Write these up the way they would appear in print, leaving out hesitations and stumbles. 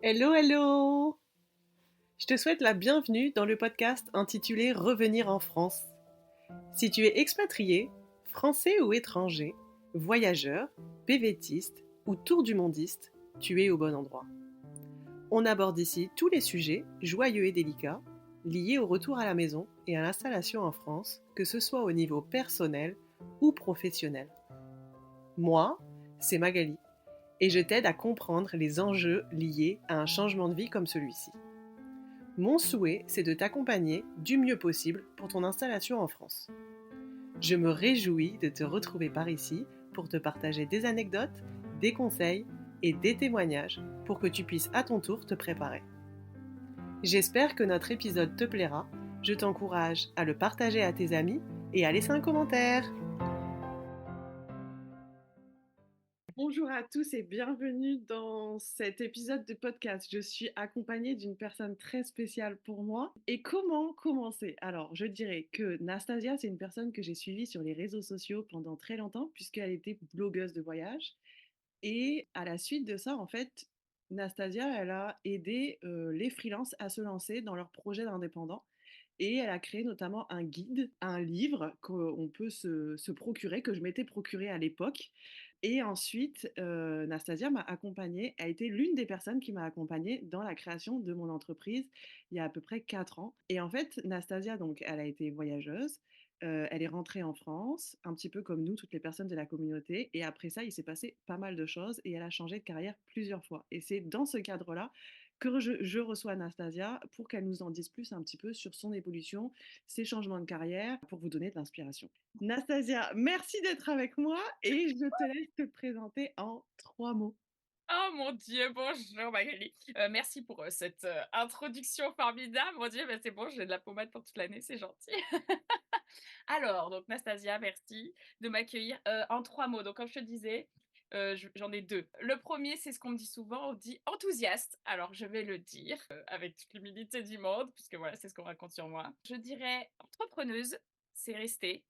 Hello, hello! Je te souhaite la bienvenue dans le podcast intitulé Revenir en France. Si tu es expatrié, français ou étranger, voyageur, PVTiste ou tour du mondiste, tu es au bon endroit. On aborde ici tous les sujets, joyeux et délicats, liés au retour à la maison et à l'installation en France, que ce soit au niveau personnel ou professionnel. Moi, c'est Magali, et je t'aide à comprendre les enjeux liés à un changement de vie comme celui-ci. Mon souhait, c'est de t'accompagner du mieux possible pour ton installation en France. Je me réjouis de te retrouver par ici pour te partager des anecdotes, des conseils et des témoignages pour que tu puisses à ton tour te préparer. J'espère que notre épisode te plaira. Je t'encourage à le partager à tes amis et à laisser un commentaire. Bonjour à tous et bienvenue dans cet épisode de podcast. Je suis accompagnée d'une personne très spéciale pour moi. Et comment commencer? Alors, je dirais que Nastasia, c'est une personne que j'ai suivie sur les réseaux sociaux pendant très longtemps puisqu'elle était blogueuse de voyage. Et à la suite de ça, en fait, Nastasia, elle a aidé les freelances à se lancer dans leurs projets d'indépendants. Et elle a créé notamment un guide, un livre qu'on peut se procurer, que je m'étais procuré à l'époque. Et ensuite, Nastasia m'a accompagnée, a été l'une des personnes qui m'a accompagnée dans la création de mon entreprise il y a à peu près 4 ans. Et en fait, Nastasia, donc, elle a été voyageuse. Elle est rentrée en France, un petit peu comme nous, toutes les personnes de la communauté. Et après ça, il s'est passé pas mal de choses et elle a changé de carrière plusieurs fois. Et c'est dans ce cadre-là que je reçois Anastasia pour qu'elle nous en dise plus un petit peu sur son évolution, ses changements de carrière, pour vous donner de l'inspiration. Nastasia, merci d'être avec moi et je te laisse te présenter en 3 mots. Oh mon Dieu, bonjour Magali. Merci pour, cette, introduction formidable. Mon Dieu, bah, c'est bon, j'ai de la pommade pour toute l'année, c'est gentil. Alors, donc Nastasia, merci de m'accueillir, en 3 mots. Donc comme je te disais, j'en ai 2. Le premier, c'est ce qu'on me dit souvent, on dit enthousiaste. Alors je vais le dire, avec toute l'humilité du monde, puisque voilà, c'est ce qu'on raconte sur moi. Je dirais entrepreneuse, c'est resté,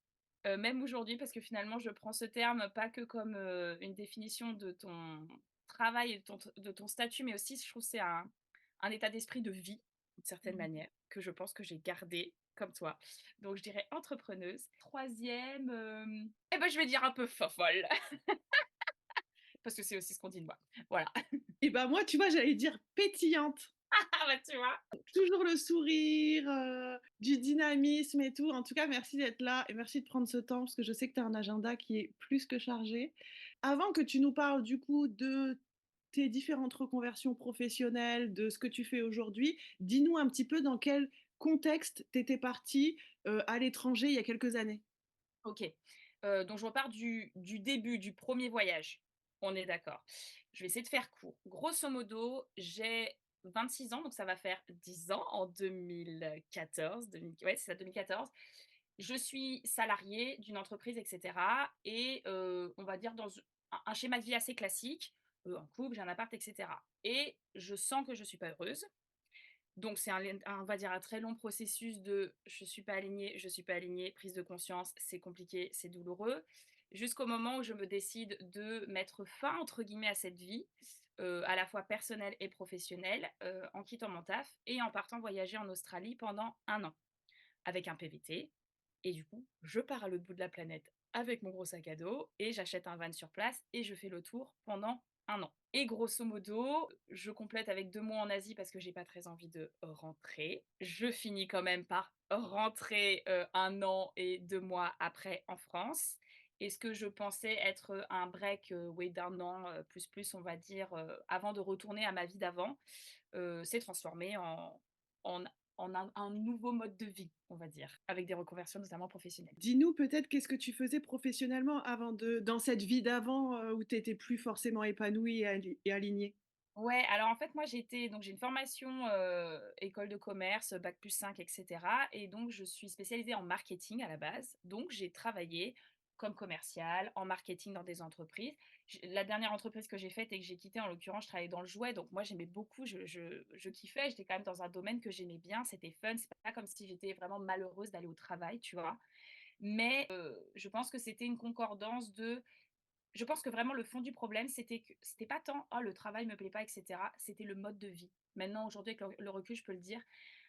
même aujourd'hui, parce que finalement je prends ce terme pas que comme, une définition de ton travail et de ton statut, mais aussi je trouve que c'est un état d'esprit de vie, d'une certaine manière, que je pense que j'ai gardé comme toi. Donc je dirais entrepreneuse. Troisième, eh ben, je vais dire un peu fofolle, parce que c'est aussi ce qu'on dit de moi. Voilà. Et ben moi, tu vois, j'allais dire pétillante. Ah bah, tu vois? Toujours le sourire, du dynamisme et tout. En tout cas, merci d'être là et merci de prendre ce temps parce que je sais que tu as un agenda qui est plus que chargé. Avant que tu nous parles du coup de tes différentes reconversions professionnelles, de ce que tu fais aujourd'hui, dis-nous un petit peu dans quel contexte tu étais partie à l'étranger il y a quelques années. OK. Donc je repars du début, du premier voyage. On est d'accord. Je vais essayer de faire court. Grosso modo, j'ai 26 ans, donc ça va faire 10 ans, en 2014, 2000 ouais, c'est ça, 2014. Je suis salariée d'une entreprise et cetera et on va dire dans un schéma de vie assez classique, en couple, j'ai un appart et cetera et je sens que je suis pas heureuse. Donc c'est on va dire un très long processus de je suis pas alignée, prise de conscience, c'est compliqué, c'est douloureux, jusqu'au moment où je me décide de mettre «fin» entre guillemets à cette vie, à la fois personnelle et professionnelle, en quittant mon taf et en partant voyager en Australie pendant 1 an avec un PVT et du coup, je pars à l'autre bout de la planète avec mon gros sac à dos et j'achète un van sur place et je fais le tour pendant 1 an. Et grosso modo, je complète avec 2 mois en Asie parce que j'ai pas très envie de rentrer. Je finis quand même par rentrer, 1 an et 2 mois après en France et ce que je pensais être, un break, oui d'1 an, plus on va dire, avant de retourner à ma vie d'avant, s'est transformé en en un nouveau mode de vie, on va dire, avec des reconversions notamment professionnelles. Dis-nous peut-être qu'est-ce que tu faisais professionnellement avant dans cette vie d'avant où tu étais plus forcément épanouie et alignée. Ouais, alors en fait, moi j'ai une formation, école de commerce, bac+5 et cetera et donc je suis spécialisée en marketing à la base. Donc j'ai travaillé comme commerciale, en marketing dans des entreprises. La dernière entreprise que j'ai faite et que j'ai quittée, en l'occurrence, je travaillais dans le jouet, donc moi j'aimais beaucoup, je kiffais, j'étais quand même dans un domaine que j'aimais bien, c'était fun, c'est pas comme si j'étais vraiment malheureuse d'aller au travail, tu vois? Mais je pense que c'était une concordance de Je pense que vraiment le fond du problème, c'était que c'était pas tant: «Oh le travail me plaît pas» et cetera, c'était le mode de vie. Maintenant, aujourd'hui, avec le recul, je peux le dire.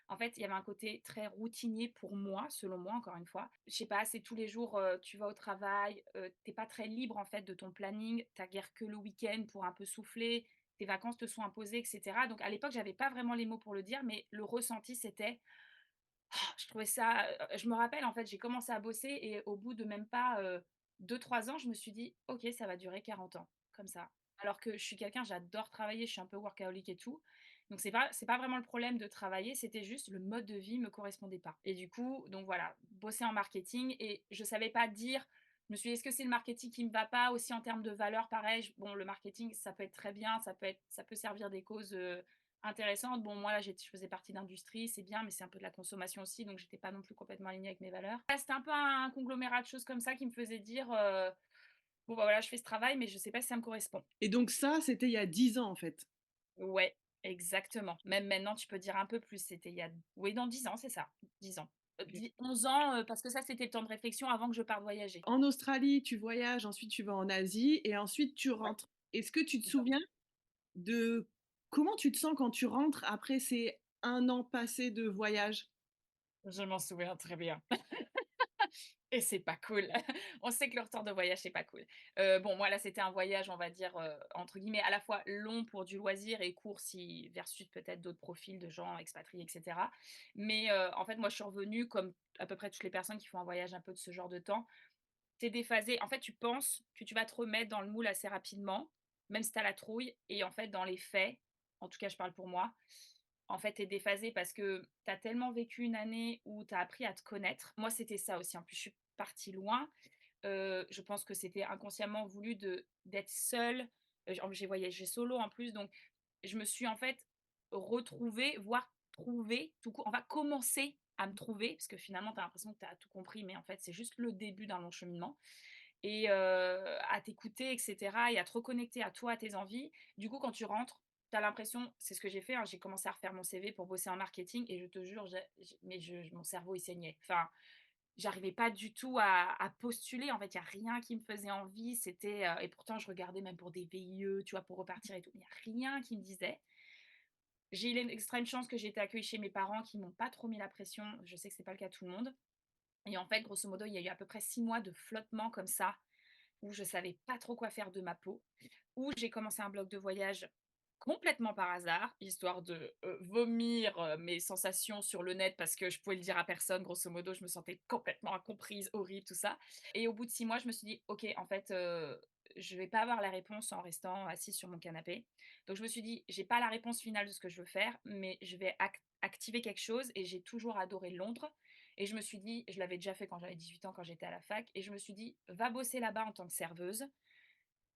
En fait, il y avait un côté très routinier pour moi, selon moi, encore une fois. Je sais pas, c'est tous les jours, tu vas au travail, tu pas très libre, en fait, de ton planning. Tu guère que le week-end pour un peu souffler. Tes vacances te sont imposées et cetera. Donc à l'époque, j'avais pas vraiment les mots pour le dire, mais le ressenti, c'était je trouvais ça, je me rappelle, en fait, j'ai commencé à bosser et au bout de même pas, 2-3 ans, je me suis dit: «OK, ça va durer 40 ans, comme ça». Alors que je suis quelqu'un, j'adore travailler, je suis un peu workaholic et tout. Donc c'est pas vraiment le problème de travailler, c'était juste le mode de vie me correspondait pas. Et du coup, donc voilà, bosser en marketing et je savais pas dire, je me suis dit: «Est-ce que c'est le marketing qui me va pas?» Aussi en termes de valeurs, pareil, bon, le marketing, ça peut être très bien, ça peut servir des causes, intéressante. Bon, moi, là, je faisais partie d'industrie, c'est bien, mais c'est un peu de la consommation aussi, donc j'étais pas non plus complètement alignée avec mes valeurs. Ouais, c'était un peu un conglomérat de choses comme ça qui me faisait dire, «Bon, bah, voilà, je fais ce travail, mais je sais pas si ça me correspond». Et donc ça, c'était il y a 10 ans, en fait? Ouais, exactement. Même maintenant, tu peux dire un peu plus, c'était il y a oui, dans 10 ans, c'est ça, 10 ans. OK. 11 ans, parce que ça, c'était le temps de réflexion avant que je parte voyager. En Australie, tu voyages, ensuite tu vas en Asie et ensuite tu Ouais, rentres. Est-ce que tu te 10 ans. souviens de comment tu te sens quand tu rentres après ces 1 an passé de voyage? Je m'en souviens très bien. Et c'est pas cool. On sait que le retour de voyage, c'est pas cool. Bon, moi, là, c'était un voyage, on va dire, entre guillemets, à la fois long pour du loisir et court si versus peut-être d'autres profils de gens expatriés et cetera. Mais, en fait, moi, je suis revenue comme à peu près toutes les personnes qui font un voyage un peu de ce genre de temps. Tu es déphasée. En fait, tu penses que tu vas te remettre dans le moule assez rapidement, même si tu as la trouille et en fait, dans les faits, en tout cas, je parle pour moi, en fait, tu es déphasée parce que tu as tellement vécu une année où tu as appris à te connaître. Moi, c'était ça aussi. En plus, je suis partie loin. Je pense que c'était inconsciemment voulu de d'être seule. J'ai voyagé solo en plus, donc je me suis en fait retrouvée, voire trouvée tout court. On va commencer à me trouver, parce que finalement, tu as l'impression que tu as tout compris, mais en fait, c'est juste le début d'un long cheminement et à t'écouter et cetera et à te reconnecter à toi, à tes envies. Du coup, quand tu rentres, tu as l'impression c'est ce que j'ai fait, hein, j'ai commencé à refaire mon CV pour bosser en marketing et je te jure, mon cerveau, il saignait. Enfin, j'arrivais pas du tout à postuler. En fait, il y a rien qui me faisait envie. C'était, et pourtant je regardais même pour des VIE, tu vois, pour repartir et tout. Il y a rien qui me disait. J'ai eu l'extrême chance que j'ai été accueillie chez mes parents qui m'ont pas trop mis la pression. Je sais que c'est pas le cas de tout le monde et en fait, grosso modo, il y a eu à peu près 6 mois de flottement comme ça, où je savais pas trop quoi faire de ma peau, où j'ai commencé un blog de voyage complètement par hasard, histoire de, vomir, mes sensations sur le net parce que je pouvais le dire à personne. Grosso modo, je me sentais complètement incomprise, horrible, tout ça et au bout de 6 mois, je me suis dit: «OK, en fait, je vais pas avoir la réponse en restant assise sur mon canapé». Donc je me suis dit: «J'ai pas la réponse finale de ce que je veux faire, mais je vais activer quelque chose» et j'ai toujours adoré Londres et je me suis dit je l'avais déjà fait quand j'avais 18 ans, quand j'étais à la fac et je me suis dit: «Va bosser là-bas en tant que serveuse,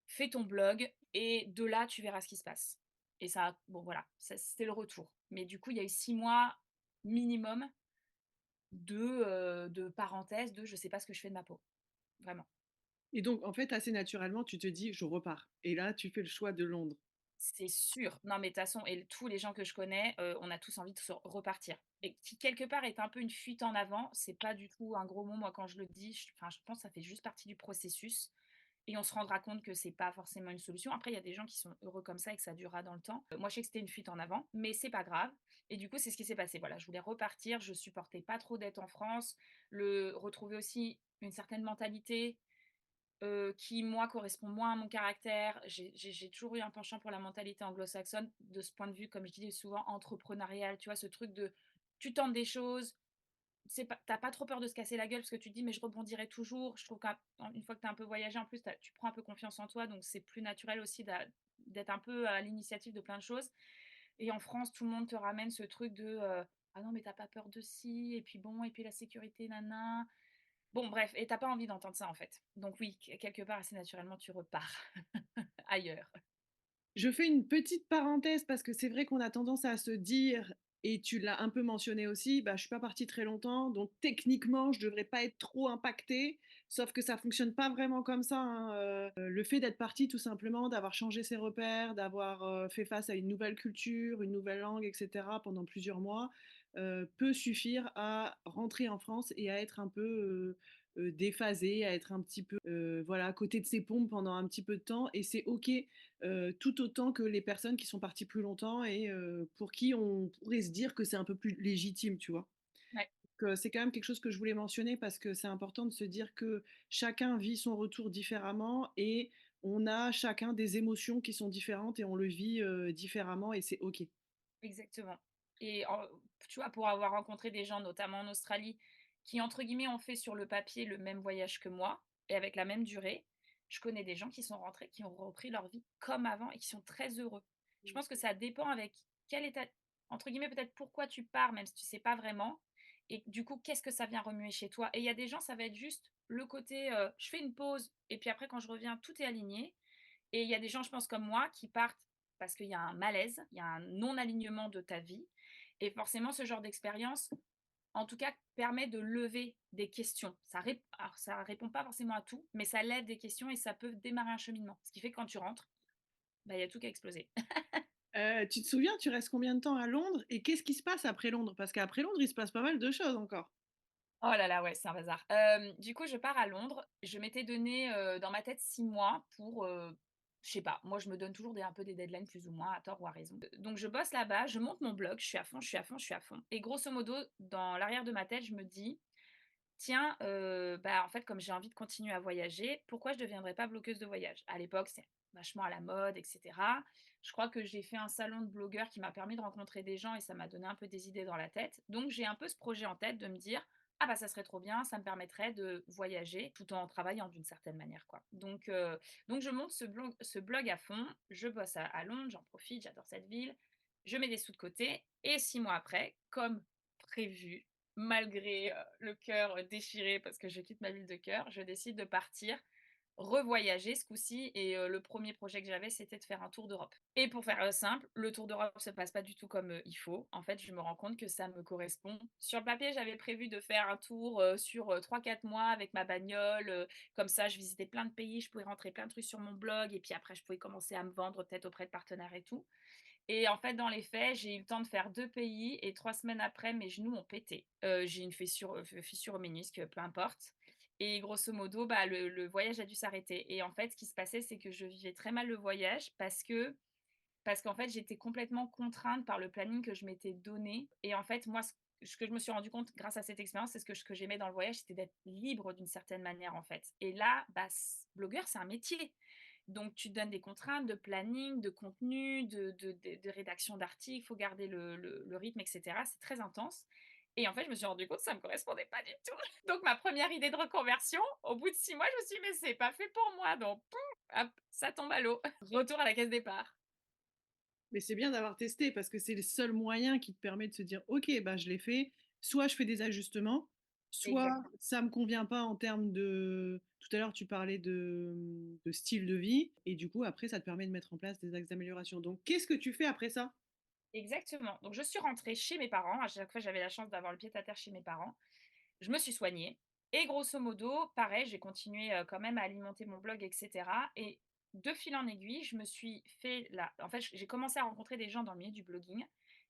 fais ton blog et de là, tu verras ce qui se passe». Et ça, bon voilà, ça c'était le retour. Mais du coup, il y a eu 6 mois minimum de parenthèse, de je sais pas ce que je fais de ma peau, vraiment. Et donc en fait, assez naturellement, tu te dis: «Je repars» et là, tu fais le choix de Londres. C'est sûr. Non, mais de toute façon et tous les gens que je connais, on a tous envie de se repartir et qui quelque part est un peu une fuite en avant, c'est pas du tout un gros mot, moi, quand je le dis, je pense que ça fait juste partie du processus et on se rendra compte que c'est pas forcément une solution. Après, il y a des gens qui sont heureux comme ça et que ça durera dans le temps. Moi, je sais que c'était une fuite en avant, mais c'est pas grave et du coup, c'est ce qui s'est passé. Voilà, je voulais repartir, je supportais pas trop d'être en France, le retrouver aussi une certaine mentalité, qui moi correspond moins à mon caractère. J'ai toujours eu un penchant pour la mentalité anglo-saxonne de ce point de vue, comme je dis souvent, entrepreneurial, tu vois? Ce truc de tu tentes des choses, c'est pas tu pas trop peur de se casser la gueule parce que tu te dis: «Mais je rebondirai toujours». Je trouve qu'une fois que tu as un peu voyagé, en plus, tu prends un peu confiance en toi, donc c'est plus naturel aussi d'être un peu à l'initiative de plein de choses et en France, tout le monde te ramène ce truc de, «Ah non, mais t'as pas peur de ci et puis bon et puis la sécurité nin Bon bref et t'as pas envie d'entendre ça, en fait. Donc oui, quelque part, assez naturellement, tu repars ailleurs. Je fais une petite parenthèse parce que c'est vrai qu'on a tendance à se dire, et tu l'as un peu mentionné aussi, bah, je suis pas partie très longtemps, donc techniquement, je devrais pas être trop impactée. Sauf que ça fonctionne pas vraiment comme ça, hein. Le fait d'être parti tout simplement, d'avoir changé ses repères, d'avoir fait face à une nouvelle culture, une nouvelle langue, etc. pendant plusieurs mois, peut suffire à rentrer en France et à être un peu déphasé, à être un petit peu voilà, à côté de ses pompes pendant un petit peu de temps. Et c'est OK, tout autant que les personnes qui sont parties plus longtemps et pour qui on pourrait se dire que c'est un peu plus légitime, tu vois. Ouais, Donc, c'est quand même quelque chose que je voulais mentionner parce que c'est important de se dire que chacun vit son retour différemment et on a chacun des émotions qui sont différentes et on le vit différemment et c'est OK. exactement. Et tu vois, pour avoir rencontré des gens, notamment en Australie, qui, entre guillemets, ont fait sur le papier le même voyage que moi et avec la même durée, je connais des gens qui sont rentrés, qui ont repris leur vie comme avant et qui sont très heureux. Je pense que ça dépend avec quel état, entre guillemets, peut-être pourquoi tu pars, même si tu sais pas vraiment. Et du coup, qu'est-ce que ça vient remuer chez toi? Et il y a des gens, ça va être juste le côté, je fais une pause et puis après, quand je reviens, tout est aligné. Et il y a des gens, je pense, comme moi, qui partent parce qu'il y a un malaise, il y a un non-alignement de ta vie. Et forcément, ce genre d'expérience, en tout cas, permet de lever des questions. Alors, ça répond pas forcément à tout, mais ça lève des questions et ça peut démarrer un cheminement. Ce qui fait que quand tu rentres, bah, il y a tout qui a explosé. Tu te souviens, tu restes combien de temps à Londres et qu'est-ce qui se passe après Londres? Parce qu'après Londres, il se passe pas mal de choses encore. Oh là là, ouais, c'est un bazar. Du coup, je pars à Londres. Je m'étais donné, dans ma tête 6 mois pour, je sais pas, moi je me donne toujours un peu des deadlines plus ou moins, à tort ou à raison. Donc je bosse là-bas, je monte mon blog, je suis à fond, je suis à fond, je suis à fond et grosso modo, dans l'arrière de ma tête, je me dis: «Tiens, bah, en fait, comme j'ai envie de continuer à voyager, pourquoi je ne deviendrais pas blogueuse de voyage?» À l'époque, c'est vachement à la mode et cetera. Je crois que j'ai fait un salon de blogueurs qui m'a permis de rencontrer des gens et ça m'a donné un peu des idées dans la tête. Donc j'ai un peu ce projet en tête de me dire: «Ah bah, ça serait trop bien, ça me permettrait de voyager tout en travaillant d'une certaine manière, quoi». Donc je monte ce blog à fond, je bosse à Londres, j'en profite, j'adore cette ville, je mets des sous de côté et 6 mois après, comme prévu, malgré, le cœur, déchiré parce que je quitte ma ville de cœur, je décide de partir, revoyager ce coup-ci et le 1er projet que j'avais, c'était de faire un tour d'Europe. Et pour faire, simple, le tour d'Europe se passe pas du tout comme, il faut. En fait, je me rends compte que ça me correspond. Sur le papier, j'avais prévu de faire un tour, sur, 3-4 mois avec ma bagnole, comme ça je visitais plein de pays, je pouvais rentrer plein de trucs sur mon blog et puis après je pouvais commencer à me vendre peut-être auprès de partenaires et tout. Et en fait, dans les faits, j'ai eu le temps de faire 2 pays et 3 semaines après, mes genoux ont pété. J'ai une fissure au ménisque, peu importe et grosso modo, bah, le voyage a dû s'arrêter et en fait, ce qui se passait, c'est que je vivais très mal le voyage parce qu'en fait, j'étais complètement contrainte par le planning que je m'étais donné et en fait, moi, ce que je me suis rendu compte grâce à cette expérience, c'est ce que j'aimais dans le voyage, c'était d'être libre d'une certaine manière, en fait et là, bah, blogueur, c'est un métier. Donc tu te donnes des contraintes de planning, de contenu, de rédaction d'articles, il faut garder le rythme et cetera. C'est très intense et en fait, je me suis rendu compte que ça ne me correspondait pas du tout. Donc ma première idée de reconversion, au bout de 6 mois, je me suis dit: «Mais c'est pas fait pour moi», donc poum, hop, ça tombe à l'eau. Retour à la case départ. Mais c'est bien d'avoir testé parce que c'est le seul moyen qui te permet de se dire: «OK, bah, je l'ai fait, soit je fais des ajustements, soit Exactement. ça me convient pas en termes de» tout à l'heure tu parlais de style de vie et du coup après ça te permet de mettre en place des axes d'amélioration. Donc qu'est-ce que tu fais après ça? Exactement. Donc je suis rentrée chez mes parents. À chaque fois, j'avais la chance d'avoir le pied à terre chez mes parents. Je me suis soignée et grosso modo, pareil, j'ai continué, quand même à alimenter mon blog et cetera et de fil en aiguille, je me suis fait la en fait, j'ai commencé à rencontrer des gens dans le milieu du blogging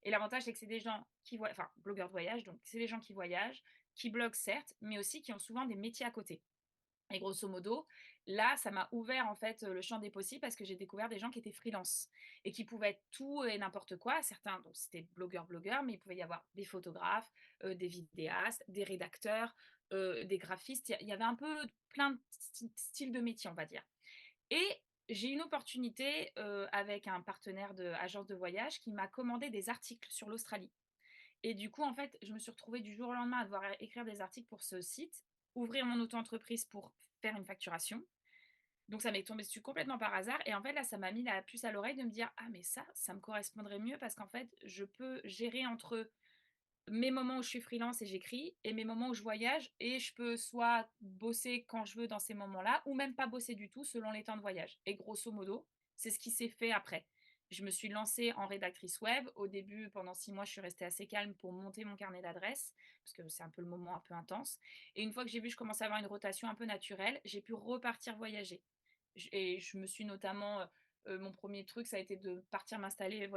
et l'avantage, c'est que c'est des gens qui voient enfin, blogueurs de voyage, donc c'est des gens qui voyagent, qui bloguent certes, mais aussi qui ont souvent des métiers à côté. Et grosso modo, là, ça m'a ouvert en fait, le champ des possibles parce que j'ai découvert des gens qui étaient freelance et qui pouvaient être tout et n'importe quoi. Certains, donc c'était blogueurs, mais il pouvait y avoir des photographes, des vidéastes, des rédacteurs, des graphistes. Il y avait un peu plein de styles de métiers, on va dire. Et j'ai eu une opportunité, avec un partenaire d'agence de voyage qui m'a commandé des articles sur l'Australie. Et du coup, en fait, je me suis retrouvée du jour au lendemain à devoir écrire des articles pour ce site, ouvrir mon auto-entreprise pour faire une facturation. Donc ça m'est tombé dessus complètement par hasard et en fait, là, ça m'a mis la puce à l'oreille de me dire: «Ah mais ça me correspondrait mieux parce qu'en fait, je peux gérer entre mes moments où je suis freelance et j'écris et mes moments où je voyage et je peux soit bosser quand je veux dans ces moments-là ou même pas bosser du tout selon les temps de voyage et grosso modo, c'est ce qui s'est fait après. Je me suis lancée en rédactrice web. Au début, pendant 6 mois, je suis restée assez calme pour monter mon carnet d'adresses parce que c'est un peu le moment un peu intense et une fois que j'ai vu que je commençais à avoir une rotation un peu naturelle, j'ai pu repartir voyager. Et je me suis notamment, mon premier truc, ça a été de partir m'installer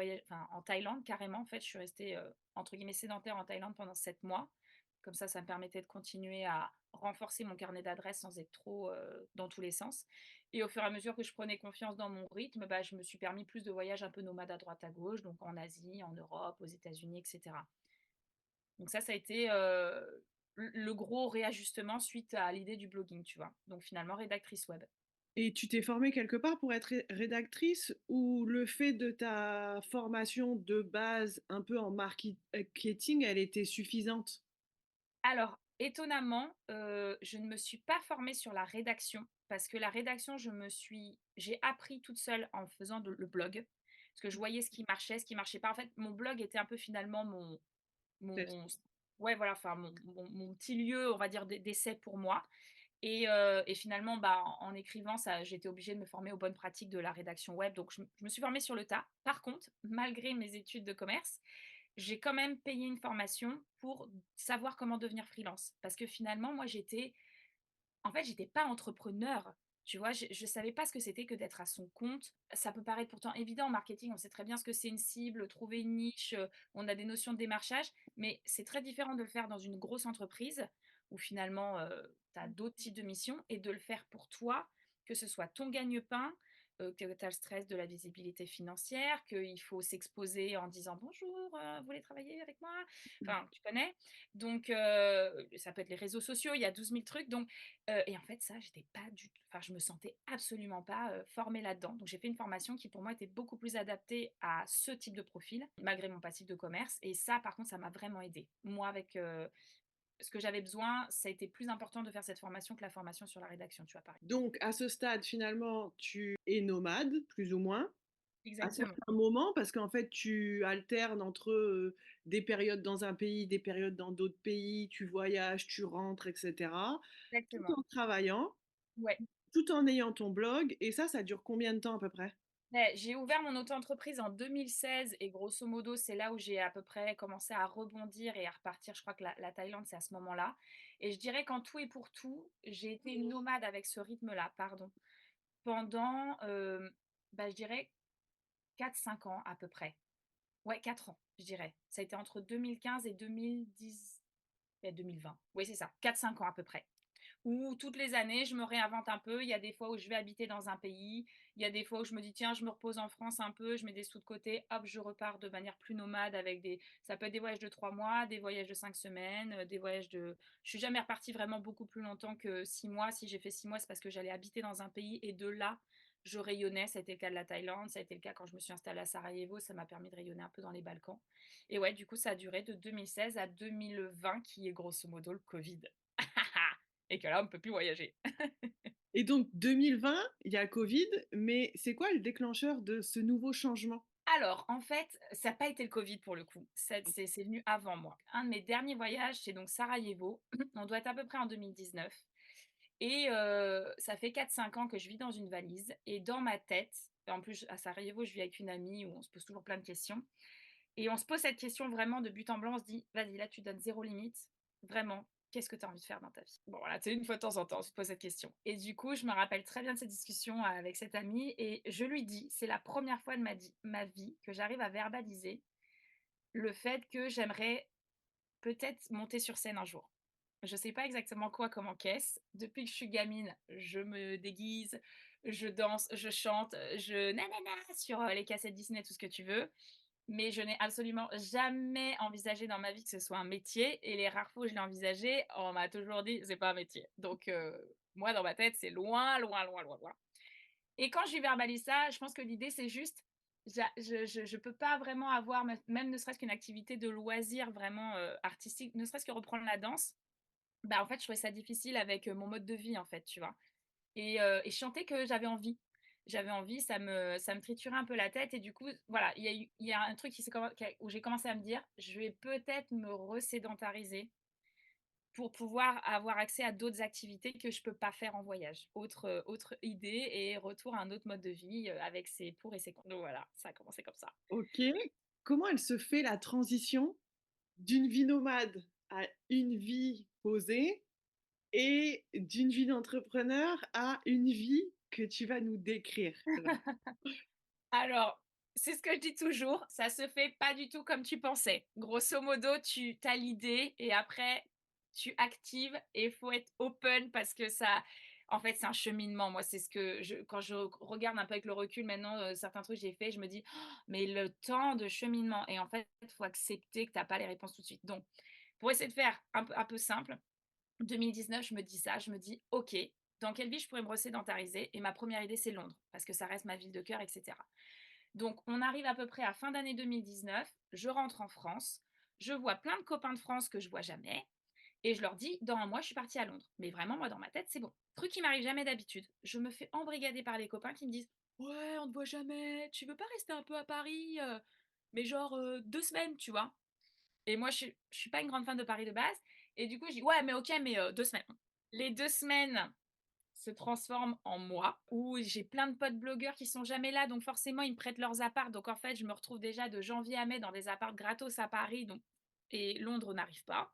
en Thaïlande carrément. En fait, je suis restée, entre guillemets «sédentaire» en Thaïlande pendant 7 mois Comme ça me permettait de continuer à renforcer mon carnet d'adresses sans être trop, dans tous les sens et au fur et à mesure que je prenais confiance dans mon rythme, bah, je me suis permis plus de voyages un peu nomades à droite à gauche, donc en Asie, en Europe, aux États-Unis et cetera. Donc ça a été, le gros réajustement suite à l'idée du blogging, tu vois? Donc finalement rédactrice web. Et tu t'es formée quelque part pour être rédactrice ou le fait de ta formation de base un peu en marketing, elle était suffisante? Alors, étonnamment, je ne me suis pas formée sur la rédaction parce que la rédaction, j'ai appris toute seule en faisant le blog. Parce que je voyais ce qui marchait pas. En fait, mon blog était un peu finalement Test. mon ouais, voilà, enfin mon petit lieu, on va dire, d'essai pour moi et finalement, bah, en écrivant ça, j'étais obligée de me former aux bonnes pratiques de la rédaction web, donc je me suis formée sur le tas. Par contre, malgré mes études de commerce, j'ai quand même payé une formation pour savoir comment devenir freelance. Parce que finalement, moi, j'étais pas entrepreneur, tu vois? Je savais pas ce que c'était que d'être à son compte. Ça peut paraître pourtant évident en marketing, on sait très bien ce que c'est une cible, trouver une niche, on a des notions de démarchage, mais c'est très différent de le faire dans une grosse entreprise où finalement, tu as d'autres types de missions et de le faire pour toi, que ce soit ton gagne-pain, que tu as le stress de la visibilité financière, qu'il faut s'exposer en disant: «Bonjour, vous voulez travailler avec moi?» Enfin, tu connais? Donc ça peut être les réseaux sociaux, il y a 12 000 trucs donc et en fait ça, j'étais pas du tout enfin je me sentais absolument pas, formée là-dedans. Donc j'ai fait une formation qui pour moi était beaucoup plus adaptée à ce type de profil, malgré mon passif de commerce et ça par contre ça m'a vraiment aidée. Moi avec, ce que j'avais besoin, ça a été plus important de faire cette formation que la formation sur la rédaction, tu vois? Par Donc à ce stade, finalement, tu es nomade, plus ou moins, à exactement, certains moments, parce qu'en fait, tu alternes entre, des périodes dans un pays, des périodes dans d'autres pays, tu voyages, tu rentres et cetera, tout exactement. en travaillant, Ouais. tout en ayant ton blog et ça dure combien de temps à peu près? Ouais, j'ai ouvert mon auto-entreprise en 2016 et grosso modo, c'est là où j'ai à peu près commencé à rebondir et à repartir. Je crois que la Thaïlande, c'est à ce moment-là et je dirais qu'en tout et pour tout, j'ai été nomade avec ce rythme-là, pardon, pendant, bah, je dirais 4 5 ans à peu près. Ouais, 4 ans, je dirais. Ça a été entre 2015 et 2010 et 2020. Oui, c'est ça, 4 5 ans à peu près. Où toutes les années, je me réinvente un peu. Il y a des fois où je vais habiter dans un pays. Il y a des fois où je me dis: «Tiens, je me repose en France un peu, je mets des sous de côté, hop, je repars de manière plus nomade avec des» ça peut être des voyages de 3 mois, des voyages de 5 semaines, des voyages de je suis jamais repartie vraiment beaucoup plus longtemps que 6 mois. Si j'ai fait 6 mois, c'est parce que j'allais habiter dans un pays et de là, je rayonnais. Ça a été le cas de la Thaïlande, ça a été le cas quand je me suis installée à Sarajevo, ça m'a permis de rayonner un peu dans les Balkans et ouais, du coup, ça a duré de 2016 à 2020 qui est grosso modo le covid. Et que là, on ne peut plus voyager. Et donc 2020, il y a Covid, mais c'est quoi le déclencheur de ce nouveau changement? Alors, en fait, ça n'a pas été le covid pour le coup. C'est venu avant moi. Un de mes derniers voyages, c'est donc Sarajevo. On doit être à peu près en 2019 et ça fait 4 5 ans que je vis dans une valise et dans ma tête et en plus à Sarajevo, je vis avec une amie où on se pose toujours plein de questions et on se pose cette question vraiment de but en blanc. On se dit: «Vas-y, là, tu donnes zéro limite. Vraiment, qu'est-ce que tu as envie de faire dans ta vie?» Bon voilà, tu sais, une fois de temps en temps, on se pose cette question et du coup, je me rappelle très bien de cette discussion avec cette amie et je lui dis, c'est la première fois de ma vie que j'arrive à verbaliser le fait que j'aimerais peut-être monter sur scène un jour. Je sais pas exactement quoi, comment, qu'est-ce. Depuis que je suis gamine, je me déguise, je danse, je chante, je nanana sur, les cassettes Disney, tout ce que tu veux. Mais je n'ai absolument jamais envisagé dans ma vie que ce soit un métier et les rares fois où je l'ai envisagé, on m'a toujours dit: «C'est pas un métier». Donc moi dans ma tête, c'est loin, loin, loin, loin, loin et quand je lui verbalise ça, je pense que l'idée c'est juste, je peux pas vraiment avoir même ne serait-ce qu'une activité de loisir vraiment, artistique, ne serait-ce que reprendre la danse. Bah, en fait, je trouvais ça difficile avec, mon mode de vie, en fait, tu vois? Et je sentais que j'avais envie. J'avais envie, ça me triturait un peu la tête et du coup, voilà, il y a un truc qui s'est commen qui a où j'ai commencé à me dire: «Je vais peut-être me resédentariser pour pouvoir avoir accès à d'autres activités que je peux pas faire en voyage». Autre idée et retour à un autre mode de vie, avec ses pour et ses contre. Donc voilà, ça a commencé comme ça. OK. Comment elle se fait la transition d'une vie nomade à une vie posée et d'une vie d'entrepreneur à une vie que tu vas nous décrire là? Alors, c'est ce que je dis toujours, ça se fait pas du tout comme tu pensais. Grosso modo, tu as l'idée et après tu actives et il faut être open parce que ça en fait, c'est un cheminement. Moi, c'est ce que je quand je regarde un peu avec le recul maintenant, certains trucs que j'ai fait, je me dis: «Oh, mais le temps de cheminement» et en fait, il faut accepter que tu as pas les réponses tout de suite. Donc, pour essayer de faire un peu simple, 2019, je me dis ça, je me dis: «OK, dans quelle ville je pourrais me resédentariser?» et ma première idée, c'est Londres, parce que ça reste ma ville de cœur et cetera. Donc on arrive à peu près à fin d'année 2019, je rentre en France, je vois plein de copains de France que je vois jamais et je leur dis: «Dans un mois, je suis partie à Londres». Mais vraiment, moi, dans ma tête, c'est bon. Truc qui m'arrive jamais d'habitude, je me fais embrigader par les copains qui me disent: «Ouais, on te voit jamais, tu veux pas rester un peu à Paris, mais genre, 2 semaines», tu vois? Et moi, je suis pas une grande fan de Paris de base et du coup, je dis: «Ouais, mais OK, mais 2 semaines». Les 2 semaines se transforment en mois où j'ai plein de potes blogueurs qui sont jamais là, donc forcément, ils me prêtent leurs apparts. Donc en fait, je me retrouve déjà de janvier à mai dans des apparts gratos à Paris, donc et Londres n'arrive pas.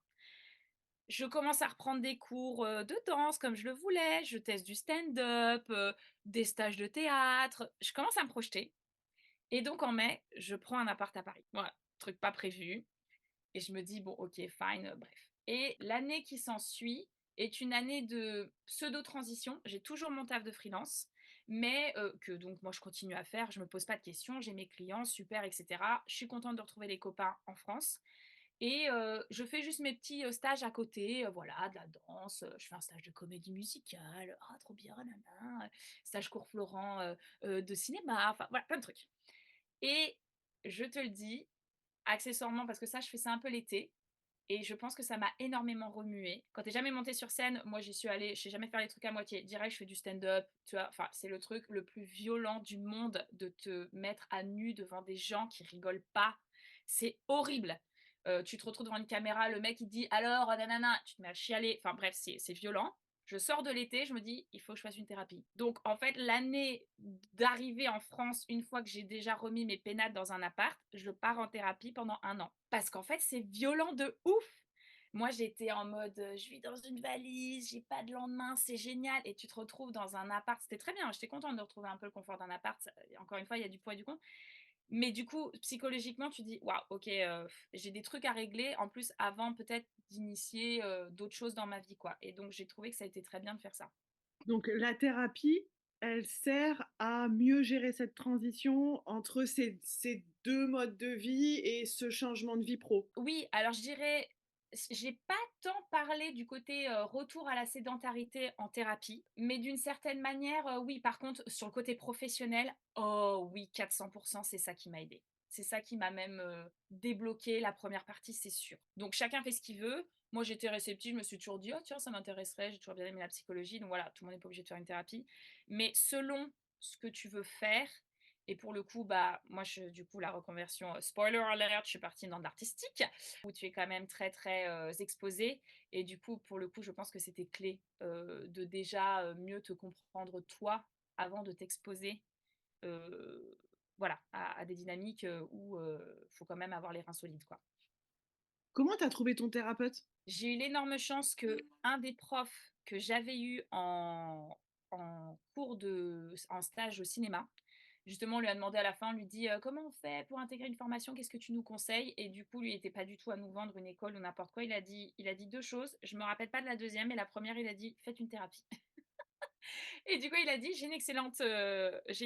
Je commence à reprendre des cours, de danse comme je le voulais, je teste du stand-up, des stages de théâtre. Je commence à me projeter et donc en mai, je prends un appart à Paris. Voilà, truc pas prévu. Et je me dis: «Bon, OK, fine», bref. Et l'année qui s'ensuit est une année de pseudo-transition. J'ai toujours mon taf de freelance, mais que donc moi je continue à faire, je me pose pas de questions, j'ai mes clients, super et cetera. Je suis contente de retrouver les copains en France et je fais juste mes petits, stages à côté, voilà, de la danse, je fais un stage de comédie musicale, ah trop bien, nin stage cours Florent, de cinéma, enfin voilà, plein de trucs. Et je te le dis, accessoirement, parce que ça, je fais ça un peu l'été et je pense que ça m'a énormément remuée. Quand tu es jamais montée sur scène, moi, j'y suis allée, je sais jamais faire les trucs à moitié. Direct, je fais du stand-up, tu vois? Enfin, c'est le truc le plus violent du monde de te mettre à nu devant des gens qui rigolent pas. C'est horrible. Tu te retrouves devant une caméra, le mec il te dit: «Alors, nanana», tu te mets à chialer. Enfin bref, c'est violent. Je sors de l'été, je me dis: «Il faut que je fasse une thérapie». Donc en fait, l'année d'arrivée en France, une fois que j'ai déjà remis mes pénates dans un appart, je pars en thérapie pendant 1 an. Parce qu'en fait, c'est violent de ouf! Moi, j'étais en mode, je vis dans une valise, j'ai pas de lendemain, c'est génial et tu te retrouves dans un appart. C'était très bien, j'étais contente de retrouver un peu le confort d'un appart, ça encore une fois, il y a du pour et du contre. Mais du coup, psychologiquement, tu dis: «Waouh, OK, j'ai des trucs à régler, en plus avant peut-être d'initier, d'autres choses dans ma vie, quoi» et donc j'ai trouvé que ça a été très bien de faire ça. Donc la thérapie, elle sert à mieux gérer cette transition entre ces 2 modes de vie et ce changement de vie pro? Oui, alors je dirais, j'ai pas tant parlé du côté, retour à la sédentarité en thérapie, mais d'une certaine manière, oui. Par contre, sur le côté professionnel, oh oui, 400 c'est ça qui m'a aidée. C'est ça qui m'a même, débloqué la première partie, c'est sûr. Donc chacun fait ce qu'il veut. Moi, j'étais réceptive, je me suis toujours dit: «Oh tiens, ça m'intéresserait», j'ai toujours bien aimé la psychologie, donc voilà, tout le monde n'est pas obligé de faire une thérapie. Mais selon ce que tu veux faire et pour le coup, bah, moi, du coup, la reconversion, spoiler alert, je suis partie dans de l'artistique, où tu es quand même très, très, exposée et du coup, pour le coup, je pense que c'était clé, de déjà, mieux te comprendre toi, avant de t'exposer, heu, voilà, à des dynamiques, où, faut quand même avoir les reins solides, quoi. Comment tu as trouvé ton thérapeute? J'ai eu l'énorme chance que un des profs que j'avais eu en cours en stage au cinéma, justement, on lui a demandé à la fin, on lui dit: «Comment on fait pour intégrer une formation? Qu'est-ce que tu nous conseilles?» et du coup, lui, il était pas du tout à nous vendre une école ou n'importe quoi. Il a dit 2 choses, je me rappelle pas de la deuxième, mais la première, il a dit: «Faites une thérapie» et du coup, il a dit: «J'ai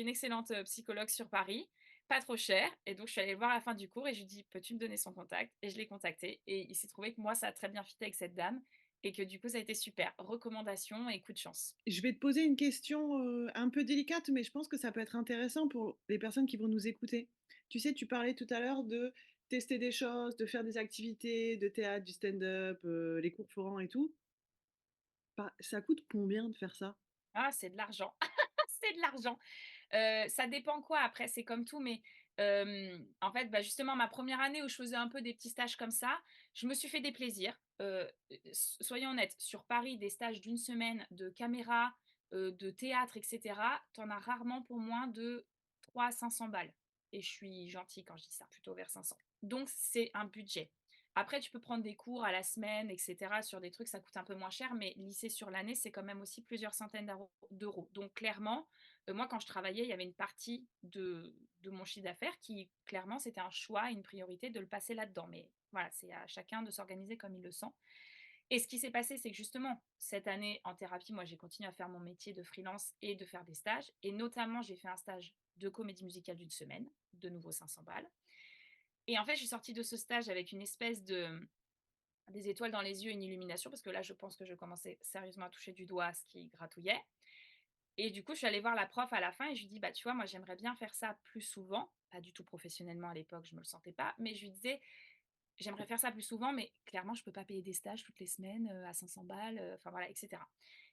une excellente, psychologue sur Paris, pas trop cher» et donc je suis allée le voir à la fin du cours et je lui ai dit: «Peux-tu me donner son contact?» et je l'ai contacté et il s'est trouvé que moi, ça a très bien fité avec cette dame et que du coup, ça a été super. Recommandation et coup de chance. Je vais te poser une question, un peu délicate, mais je pense que ça peut être intéressant pour les personnes qui vont nous écouter. Tu sais, tu parlais tout à l'heure de tester des choses, de faire des activités, de théâtre, du stand-up, les cours Florent et tout. Ça coûte combien de faire ça? Ah, c'est de l'argent, c'est de l'argent. Ça dépend quoi après, c'est comme tout, mais en fait, bah, justement ma première année où je faisais un peu des petits stages comme ça, je me suis fait des plaisirs. Soyons honnêtes, sur Paris, des stages d'une semaine de caméra, de théâtre et cetera, tu en as rarement pour moins de 300 à 500 balles et je suis gentille quand je dis ça, plutôt vers 500. Donc c'est un budget. Après, tu peux prendre des cours à la semaine et cetera sur des trucs, ça coûte un peu moins cher, mais lycée sur l'année, c'est quand même aussi plusieurs centaines d'euros. Donc clairement, moi, quand je travaillais, il y avait une partie de mon chiffre d'affaires qui, clairement, c'était un choix, une priorité de le passer là-dedans. Mais voilà, c'est à chacun de s'organiser comme il le sent. Et ce qui s'est passé, c'est que justement, cette année en thérapie, moi, j'ai continué à faire mon métier de freelance et de faire des stages. Et notamment, j'ai fait un stage de comédie musicale d'une semaine, de nouveau 500 balles. Et en fait, je suis sortie de ce stage avec une espèce de des étoiles dans les yeux, une illumination, parce que là, je pense que je commençais sérieusement à toucher du doigt ce qui gratouillait. Et du coup, je suis allée voir la prof à la fin et je lui dis: «Bah, tu vois, moi, j'aimerais bien faire ça plus souvent». Pas du tout professionnellement à l'époque, je me le sentais pas, mais je lui disais: «J'aimerais faire ça plus souvent, mais clairement, je peux pas payer des stages toutes les semaines, à 500 balles, enfin voilà, et cetera».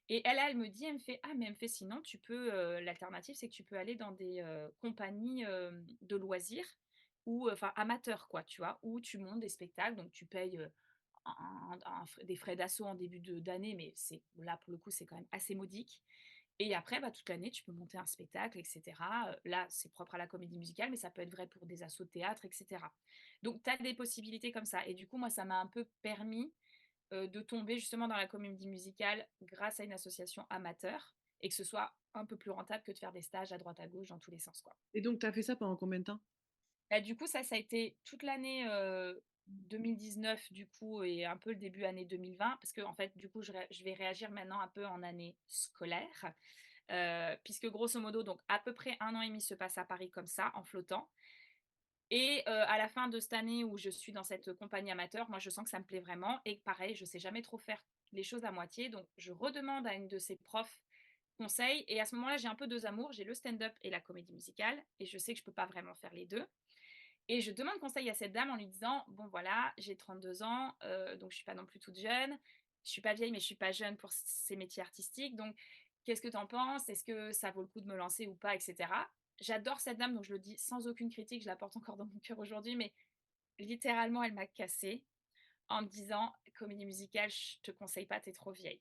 Et elle me dit, elle me fait: «Ah, mais elle me fait sinon tu peux, l'alternative, c'est que tu peux aller dans des, compagnies, de loisirs ou, enfin amateurs quoi, tu vois? Où tu montes des spectacles, donc tu payes, un frai des frais d'asso en début d'année, mais c'est là, pour le coup, c'est quand même assez modique et après, bah, toute l'année, tu peux monter un spectacle et cetera. Là, c'est propre à la comédie musicale, mais ça peut être vrai pour des assos de théâtre et cetera. Donc tu as des possibilités comme ça et du coup, moi, ça m'a un peu permis, de tomber justement dans la comédie musicale grâce à une association amateur et que ce soit un peu plus rentable que de faire des stages à droite à gauche dans tous les sens, quoi. Et donc, tu as fait ça pendant combien de temps? Bah, du coup, ça a été toute l'année, 2019 du coup et un peu le début année 2020 parce qu'en fait, du coup, je vais réagir maintenant un peu en année scolaire, puisque grosso modo, donc à peu près 1 an et demi se passe à Paris comme ça, en flottant et à la fin de cette année où je suis dans cette compagnie amateur, moi, je sens que ça me plaît vraiment et que pareil, je sais jamais trop faire les choses à moitié, donc je redemande à une de ces profs conseil et à ce moment-là, j'ai un peu 2 amours, j'ai le stand-up et la comédie musicale et je sais que je peux pas vraiment faire les 2. Et je demande conseil à cette dame en lui disant: «Bon voilà, j'ai 32 ans, donc je suis pas non plus toute jeune. Je suis pas vieille, mais je suis pas jeune pour ces métiers artistiques, donc qu'est-ce que tu en penses? Est-ce que ça vaut le coup de me lancer ou pas?» et cetera. J'adore cette dame, donc je le dis sans aucune critique, je la porte encore dans mon cœur aujourd'hui, mais littéralement, elle m'a cassée en me disant: «Comédie musicale, je te conseille pas, tu es trop vieille».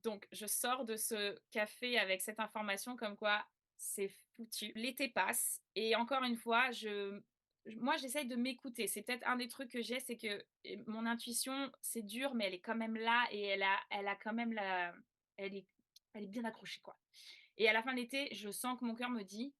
Donc je sors de ce café avec cette information comme quoi c'est foutu. L'été passe et encore une fois, moi j'essaye de m'écouter. C'est peut-être un des trucs que j'ai, c'est que mon intuition, c'est dur, mais elle est quand même là et elle a quand même elle est, elle est bien accrochée quoi. Et à la fin de l'été, je sens que mon cœur me dit,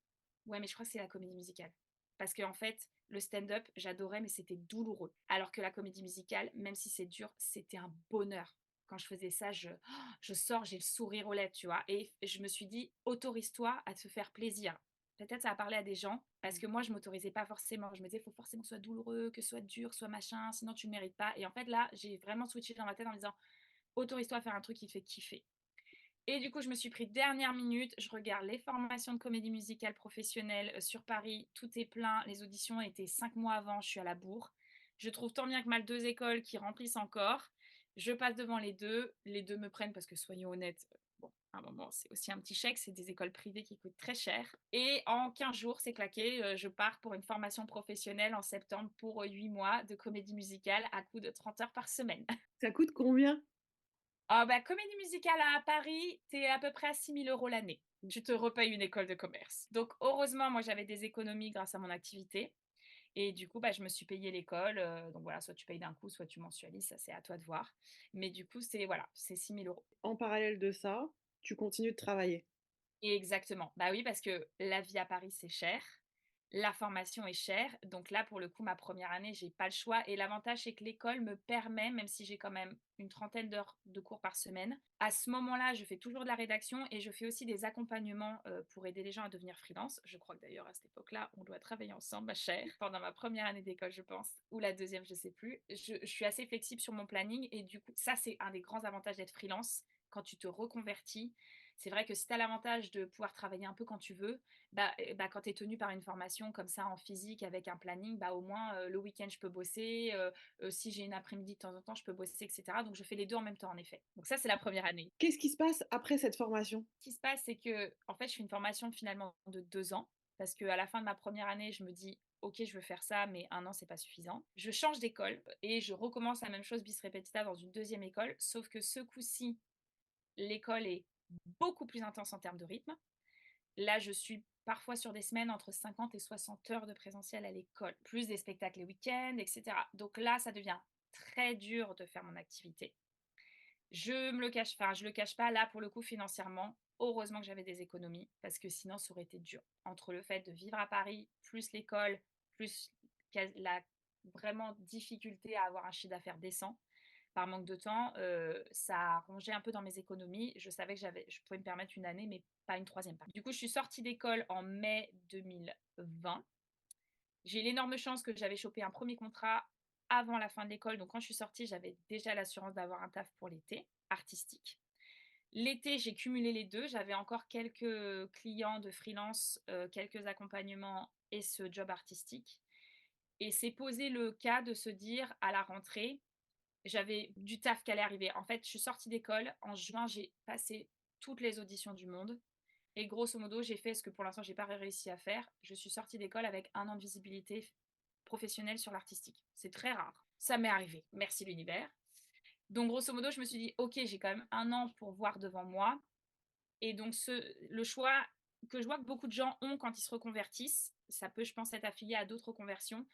ouais, mais je crois que c'est la comédie musicale. Parce qu'en fait, le stand-up, j'adorais, mais c'était douloureux. Alors que la comédie musicale, même si c'est dur, c'était un bonheur. Quand je faisais ça, je sors, j'ai le sourire aux lèvres, tu vois. Et je me suis dit, autorise-toi à te faire plaisir. Peut-être ça a parlé à des gens, parce que moi, je m'autorisais pas forcément. Je me disais, il faut forcément que ce soit douloureux, que ce soit dur, soit machin, sinon tu ne mérites pas. Et en fait, là, j'ai vraiment switché dans ma tête en me disant, autorise-toi à faire un truc qui te fait kiffer. Et du coup, je me suis pris dernière minute, je regarde les formations de comédie musicale professionnelle, sur Paris, tout est plein, les auditions étaient 5 mois avant, je suis à la bourre. Je trouve tant bien que mal 2 écoles qui remplissent encore. Je passe devant les 2 me prennent parce que soyons honnêtes, bon, à un moment, c'est aussi un petit chèque, c'est des écoles privées qui coûtent très cher et en 15 jours, c'est claqué, je pars pour une formation professionnelle en septembre pour, 8 mois de comédie musicale à coût de 30 heures par semaine. Ça coûte combien? Ah bah, comédie musicale à Paris, tu es à peu près à 6 000 € l'année. Tu te repayes une école de commerce. Donc heureusement, moi, j'avais des économies grâce à mon activité et du coup, bah, je me suis payé l'école, donc voilà, soit tu payes d'un coup, soit tu mensualises, ça c'est à toi de voir. Mais du coup, c'est voilà, c'est 6 000 €. En parallèle de ça, tu continues de travailler. Exactement. Bah oui, parce que la vie à Paris, c'est cher. La formation est chère. Donc là, pour le coup, ma première année, j'ai pas le choix. Et l'avantage, c'est que l'école me permet, même si j'ai quand même une trentaine d'heures de cours par semaine, à ce moment-là, je fais toujours de la rédaction et je fais aussi des accompagnements pour aider les gens à devenir freelance. Je crois que d'ailleurs, à cette époque-là, on doit travailler ensemble, ma chère, pendant ma première année d'école, je pense, ou la deuxième, je sais plus. Je suis assez flexible sur mon planning et du coup, ça, c'est un des grands avantages d'être freelance. Quand tu te reconvertis, c'est vrai que si tu as l'avantage de pouvoir travailler un peu quand tu veux, bah, quand tu es tenu par une formation comme ça en physique avec un planning, bah, au moins, le week-end, je peux bosser, si j'ai une après-midi de temps en temps, je peux bosser et cetera. Donc je fais les 2 en même temps, en effet. Donc ça, c'est la première année. Qu'est-ce qui se passe après cette formation? Ce qui se passe, c'est que en fait, je fais une formation finalement de 2 ans parce qu'à la fin de ma première année, je me dis: «OK, je veux faire ça, mais 1 an, c'est pas suffisant». Je change d'école et je recommence la même chose bis repetita dans une deuxième école, sauf que ce coup-ci, l'école est beaucoup plus intense en termes de rythme. Là, je suis parfois sur des semaines entre 50 et 60 heures de présentiel à l'école, plus des spectacles les week-ends, et cetera. Donc là, ça devient très dur de faire mon activité. Je le cache pas, là, pour le coup, financièrement, heureusement que j'avais des économies, parce que sinon, ça aurait été dur. Entre le fait de vivre à Paris, plus l'école, plus la vraiment difficulté à avoir un chiffre d'affaires décent, par manque de temps, ça a rongé un peu dans mes économies. Je savais que je pouvais me permettre une année, mais pas une troisième part. Du coup, je suis sortie d'école en mai 2020. J'ai eu l'énorme chance que j'avais chopé un premier contrat avant la fin de l'école. Donc quand je suis sortie, j'avais déjà l'assurance d'avoir un taf pour l'été, artistique. L'été, j'ai cumulé les 2. J'avais encore quelques clients de freelance, quelques accompagnements et ce job artistique et c'est posé le cas de se dire à la rentrée, j'avais du taf qui allait arriver. En fait, je suis sortie d'école. En juin, j'ai passé toutes les auditions du monde et grosso modo, j'ai fait ce que pour l'instant, j'ai pas réussi à faire. Je suis sortie d'école avec 1 an de visibilité professionnelle sur l'artistique. C'est très rare. Ça m'est arrivé. Merci l'univers. Donc grosso modo, je me suis dit: «OK, j'ai quand même 1 an pour voir devant moi» et donc le choix que je vois que beaucoup de gens ont quand ils se reconvertissent, ça peut, je pense, être affilié à d'autres conversions.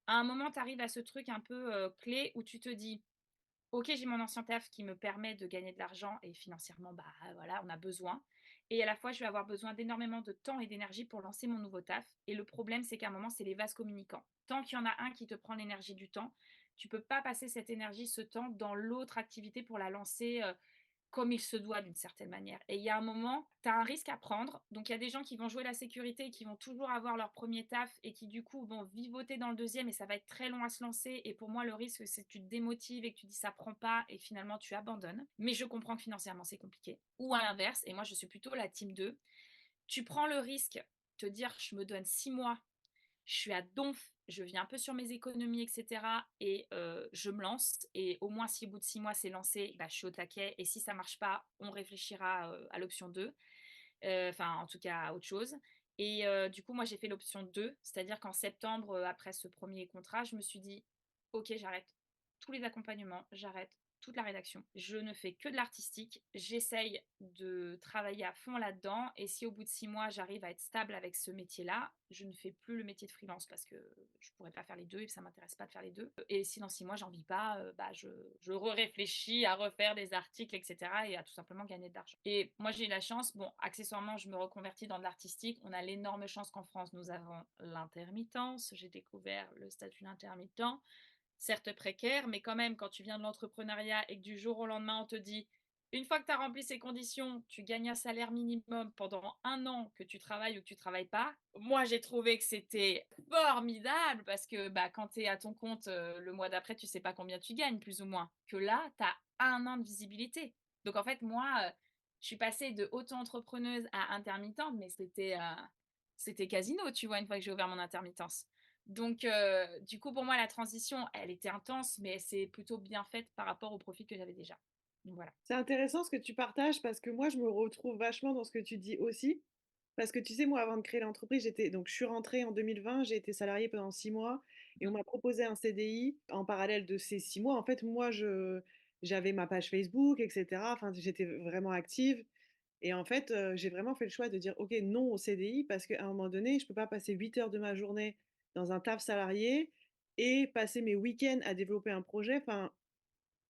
À un moment, tu arrives à ce truc un peu, clé où tu te dis: OK, j'ai mon ancien taf qui me permet de gagner de l'argent et financièrement, bah, voilà, on a besoin et à la fois, je vais avoir besoin d'énormément de temps et d'énergie pour lancer mon nouveau taf et le problème, c'est qu'à un moment, c'est les vases communicants. Tant qu'il y en a un qui te prend l'énergie du temps, tu peux pas passer cette énergie, ce temps dans l'autre activité pour la lancer, comme il se doit d'une certaine manière. Et il y a un moment, tu as un risque à prendre. Donc il y a des gens qui vont jouer la sécurité et qui vont toujours avoir leur premier taf et qui du coup vont vivoter dans le deuxième et ça va être très long à se lancer. Et pour moi, le risque, c'est que tu te démotives et que tu dis ça prend pas et finalement tu abandonnes. Mais je comprends que financièrement, c'est compliqué. Ou à l'inverse, et moi je suis plutôt la team 2, tu prends le risque, te dire je me donne 6 mois, je suis à donf, je vis un peu sur mes économies, et cetera et je me lance et au moins si au bout de 6 mois c'est lancé, bah, je suis au taquet et si ça marche pas, on réfléchira, à l'option 2, enfin en tout cas à autre chose et du coup moi j'ai fait l'option 2, c'est-à-dire qu'en septembre, après ce premier contrat, je me suis dit: «OK, j'arrête tous les accompagnements, j'arrête toute la rédaction. Je ne fais que de l'artistique, j'essaye de travailler à fond là-dedans et si au bout de 6 mois, j'arrive à être stable avec ce métier-là, je ne fais plus le métier de freelance parce que je pourrais pas faire les 2 et ça m'intéresse pas de faire les 2. Et si dans 6 mois, j'en vis pas, bah, je réfléchis à refaire des articles et cetera et à tout simplement gagner de l'argent. Et moi, j'ai eu la chance, bon, accessoirement, je me reconvertis dans de l'artistique. On a l'énorme chance qu'en France, nous avons l'intermittence. J'ai découvert le statut d'intermittent, certes précaire, mais quand même, quand tu viens de l'entrepreneuriat et que du jour au lendemain, on te dit, une fois que tu as rempli ces conditions, tu gagnes un salaire minimum pendant 1 an, que tu travailles ou que tu travailles pas. Moi, j'ai trouvé que c'était formidable parce que bah, quand tu es à ton compte le mois d'après, tu sais pas combien tu gagnes, plus ou moins. Que là, tu as 1 an de visibilité. Donc en fait, moi, je suis passée de auto-entrepreneuse à intermittente, mais c'était casino, tu vois, une fois que j'ai ouvert mon intermittence. Donc, du coup, pour moi, la transition, elle était intense, mais c'est plutôt bien faite par rapport au profil que j'avais déjà. Donc voilà. C'est intéressant ce que tu partages parce que moi, je me retrouve vachement dans ce que tu dis aussi. Parce que tu sais, moi, avant de créer l'entreprise, je suis rentrée en 2020, j'ai été salariée pendant 6 mois et on Mmh. m'a proposé un CDI en parallèle de ces 6 mois. En fait, moi, j'avais ma page Facebook, etc. Enfin, j'étais vraiment active. Et en fait, j'ai vraiment fait le choix de dire, OK, non au CDI parce qu'à un moment donné, je ne peux pas passer 8 heures de ma journée dans un taf salarié et passer mes week-ends à développer un projet. Enfin,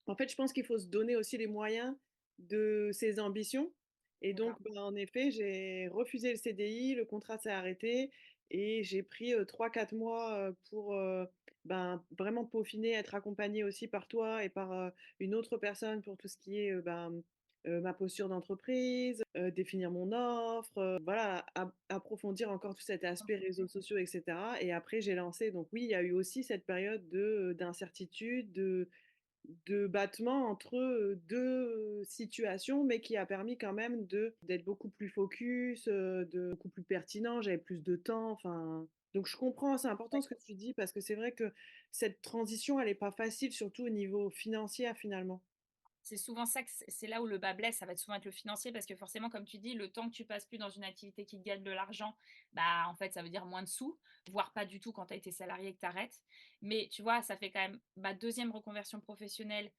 en fait, je pense qu'il faut se donner aussi les moyens de ses ambitions. Et donc, D'accord. ben, en effet, j'ai refusé le CDI, le contrat s'est arrêté et j'ai pris 3-4 mois pour ben, vraiment peaufiner, être accompagnée aussi par toi et par une autre personne pour tout ce qui est ma posture d'entreprise, définir mon offre, voilà, approfondir encore tout cet aspect réseaux sociaux, etc. Et après, j'ai lancé. Donc oui, il y a eu aussi cette période d'incertitude, de battement entre, 2 situations, mais qui a permis quand même d'être beaucoup plus focus, de beaucoup plus pertinent. J'avais plus de temps, enfin donc je comprends, c'est important ce que tu dis parce que c'est vrai que cette transition, elle est pas facile, surtout au niveau financier, finalement. C'est souvent ça que c'est là où le bas blesse, ça va être souvent être le financier parce que forcément, comme tu dis, le temps que tu passes plus dans une activité qui te gagne de l'argent, bah, en fait, ça veut dire moins de sous, voire pas du tout quand tu as été salarié et que tu arrêtes. Mais tu vois, ça fait quand même ma deuxième reconversion professionnelle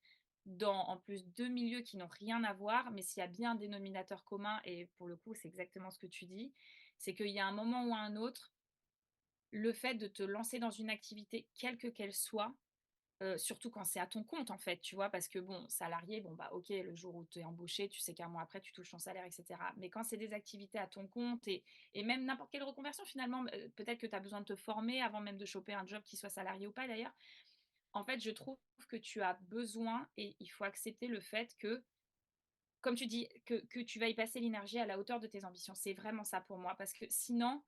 dans, en plus, 2 milieux qui n'ont rien à voir, mais s'il y a bien un dénominateur commun et pour le coup, c'est exactement ce que tu dis, c'est qu'il y a un moment ou un autre, le fait de te lancer dans une activité, quelle qu'elle soit, surtout quand c'est à ton compte, en fait, tu vois? Parce que bon, salarié, bon, bah, OK, le jour où tu es embauché, tu sais qu'un mois après, tu touches ton salaire et cetera. Mais quand c'est des activités à ton compte et même n'importe quelle reconversion finalement, peut-être que tu as besoin de te former avant même de choper un job qui soit salarié ou pas d'ailleurs. En fait, je trouve que tu as besoin et il faut accepter le fait que, comme tu dis, que tu vas y passer l'énergie à la hauteur de tes ambitions. C'est vraiment ça pour moi parce que sinon,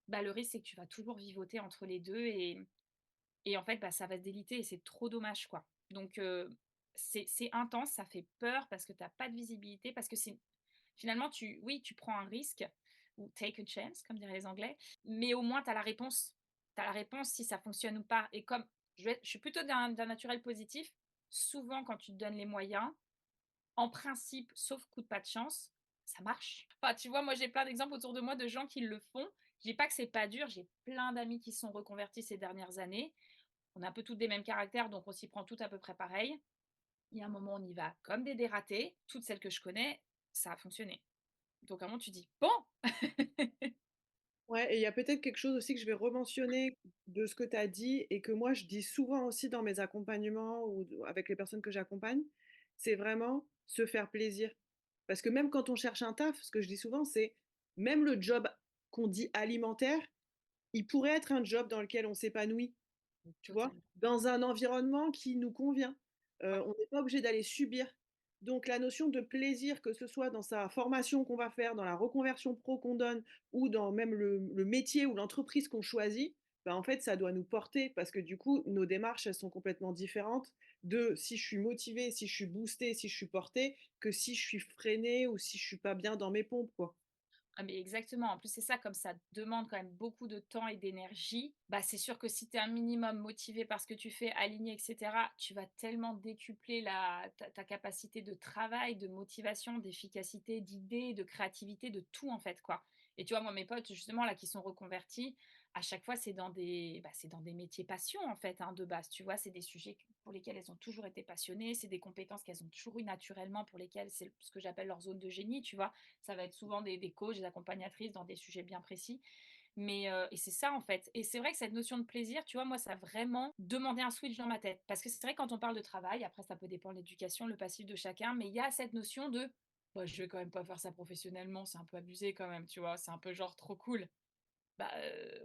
bah, le risque, c'est que tu vas toujours vivoter entre les 2 et en fait, bah, ça va se déliter et c'est trop dommage, quoi. Donc c'est intense, ça fait peur parce que tu as pas de visibilité, parce que c'est finalement tu prends un risque ou take a chance comme diraient les Anglais, mais au moins tu as la réponse. Tu as la réponse si ça fonctionne ou pas et comme je suis plutôt d'un naturel positif, souvent quand tu te donnes les moyens, en principe, sauf coup de pas de chance, ça marche. Enfin, tu vois, moi, j'ai plein d'exemples autour de moi de gens qui le font. Je dis pas que c'est pas dur, j'ai plein d'amis qui se sont reconvertis ces dernières années. On a un peu toutes des mêmes caractères, donc on s'y prend toutes à peu près pareil. Il y a un moment, on y va comme des dératés. Toutes celles que je connais, ça a fonctionné. Donc à un moment, tu dis: «Bon!» Ouais, et il y a peut-être quelque chose aussi que je vais rementionner de ce que tu as dit et que moi je dis souvent aussi dans mes accompagnements ou avec les personnes que j'accompagne, c'est vraiment se faire plaisir. Parce que même quand on cherche un taf, ce que je dis souvent, c'est même le job qu'on dit alimentaire, il pourrait être un job dans lequel on s'épanouit. Tu vois? Totalement. Dans un environnement qui nous convient. Ouais. On n'est pas obligé d'aller subir. Donc la notion de plaisir, que ce soit dans sa formation qu'on va faire, dans la reconversion pro qu'on donne ou dans même le métier ou l'entreprise qu'on choisit, bah, en fait, ça doit nous porter parce que du coup, nos démarches, elles sont complètement différentes de si je suis motivée, si je suis boostée, si je suis portée, que si je suis freinée ou si je suis pas bien dans mes pompes, quoi. Ah mais exactement, en plus c'est ça, comme ça demande quand même beaucoup de temps et d'énergie, bah, c'est sûr que si tu es un minimum motivé par ce que tu fais, aligné et cetera, tu vas tellement décupler ta capacité de travail, de motivation, d'efficacité, d'idées, de créativité, de tout en fait, quoi. Et tu vois, moi mes potes justement là qui sont reconvertis, à chaque fois c'est dans des métiers passion en fait, hein, de base, tu vois? C'est des sujets pour lesquels elles ont toujours été passionnées, c'est des compétences qu'elles ont toujours eu naturellement, pour lesquelles c'est ce que j'appelle leur zone de génie, tu vois? Ça va être souvent des coachs, des accompagnatrices dans des sujets bien précis. Mais et c'est ça, en fait. Et c'est vrai que cette notion de plaisir, tu vois, moi, ça a vraiment demandé un switch dans ma tête. Parce que c'est vrai, quand on parle de travail, après, ça peut dépendre de l'éducation, le passif de chacun, mais il y a cette notion de bah, je vais quand même pas faire ça professionnellement, c'est un peu abusé quand même, tu vois, c'est un peu genre trop cool. Bah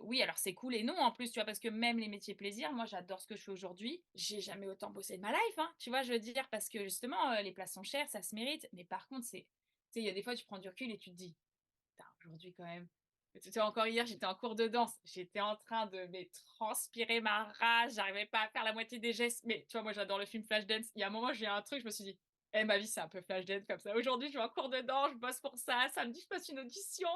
oui, alors c'est cool et non en plus, tu vois, parce que même les métiers plaisir, moi j'adore ce que je fais aujourd'hui. J'ai jamais autant bossé de ma life, hein, tu vois, je veux dire, parce que justement, les places sont chères, ça se mérite. Mais par contre, tu sais, il y a des fois, tu prends du recul et tu te dis: «Putain, aujourd'hui quand même». Tu sais, encore hier, j'étais en cours de danse, j'étais en train de mais transpirer ma rage, j'arrivais pas à faire la moitié des gestes. Mais tu vois, moi j'adore le film Flashdance. Il y a un moment, j'ai un truc, je me suis dit: «Eh, ma vie, c'est un peu Flashdance comme ça. Aujourd'hui, je vais en cours de danse, je bosse pour ça. Samedi, je passe une audition.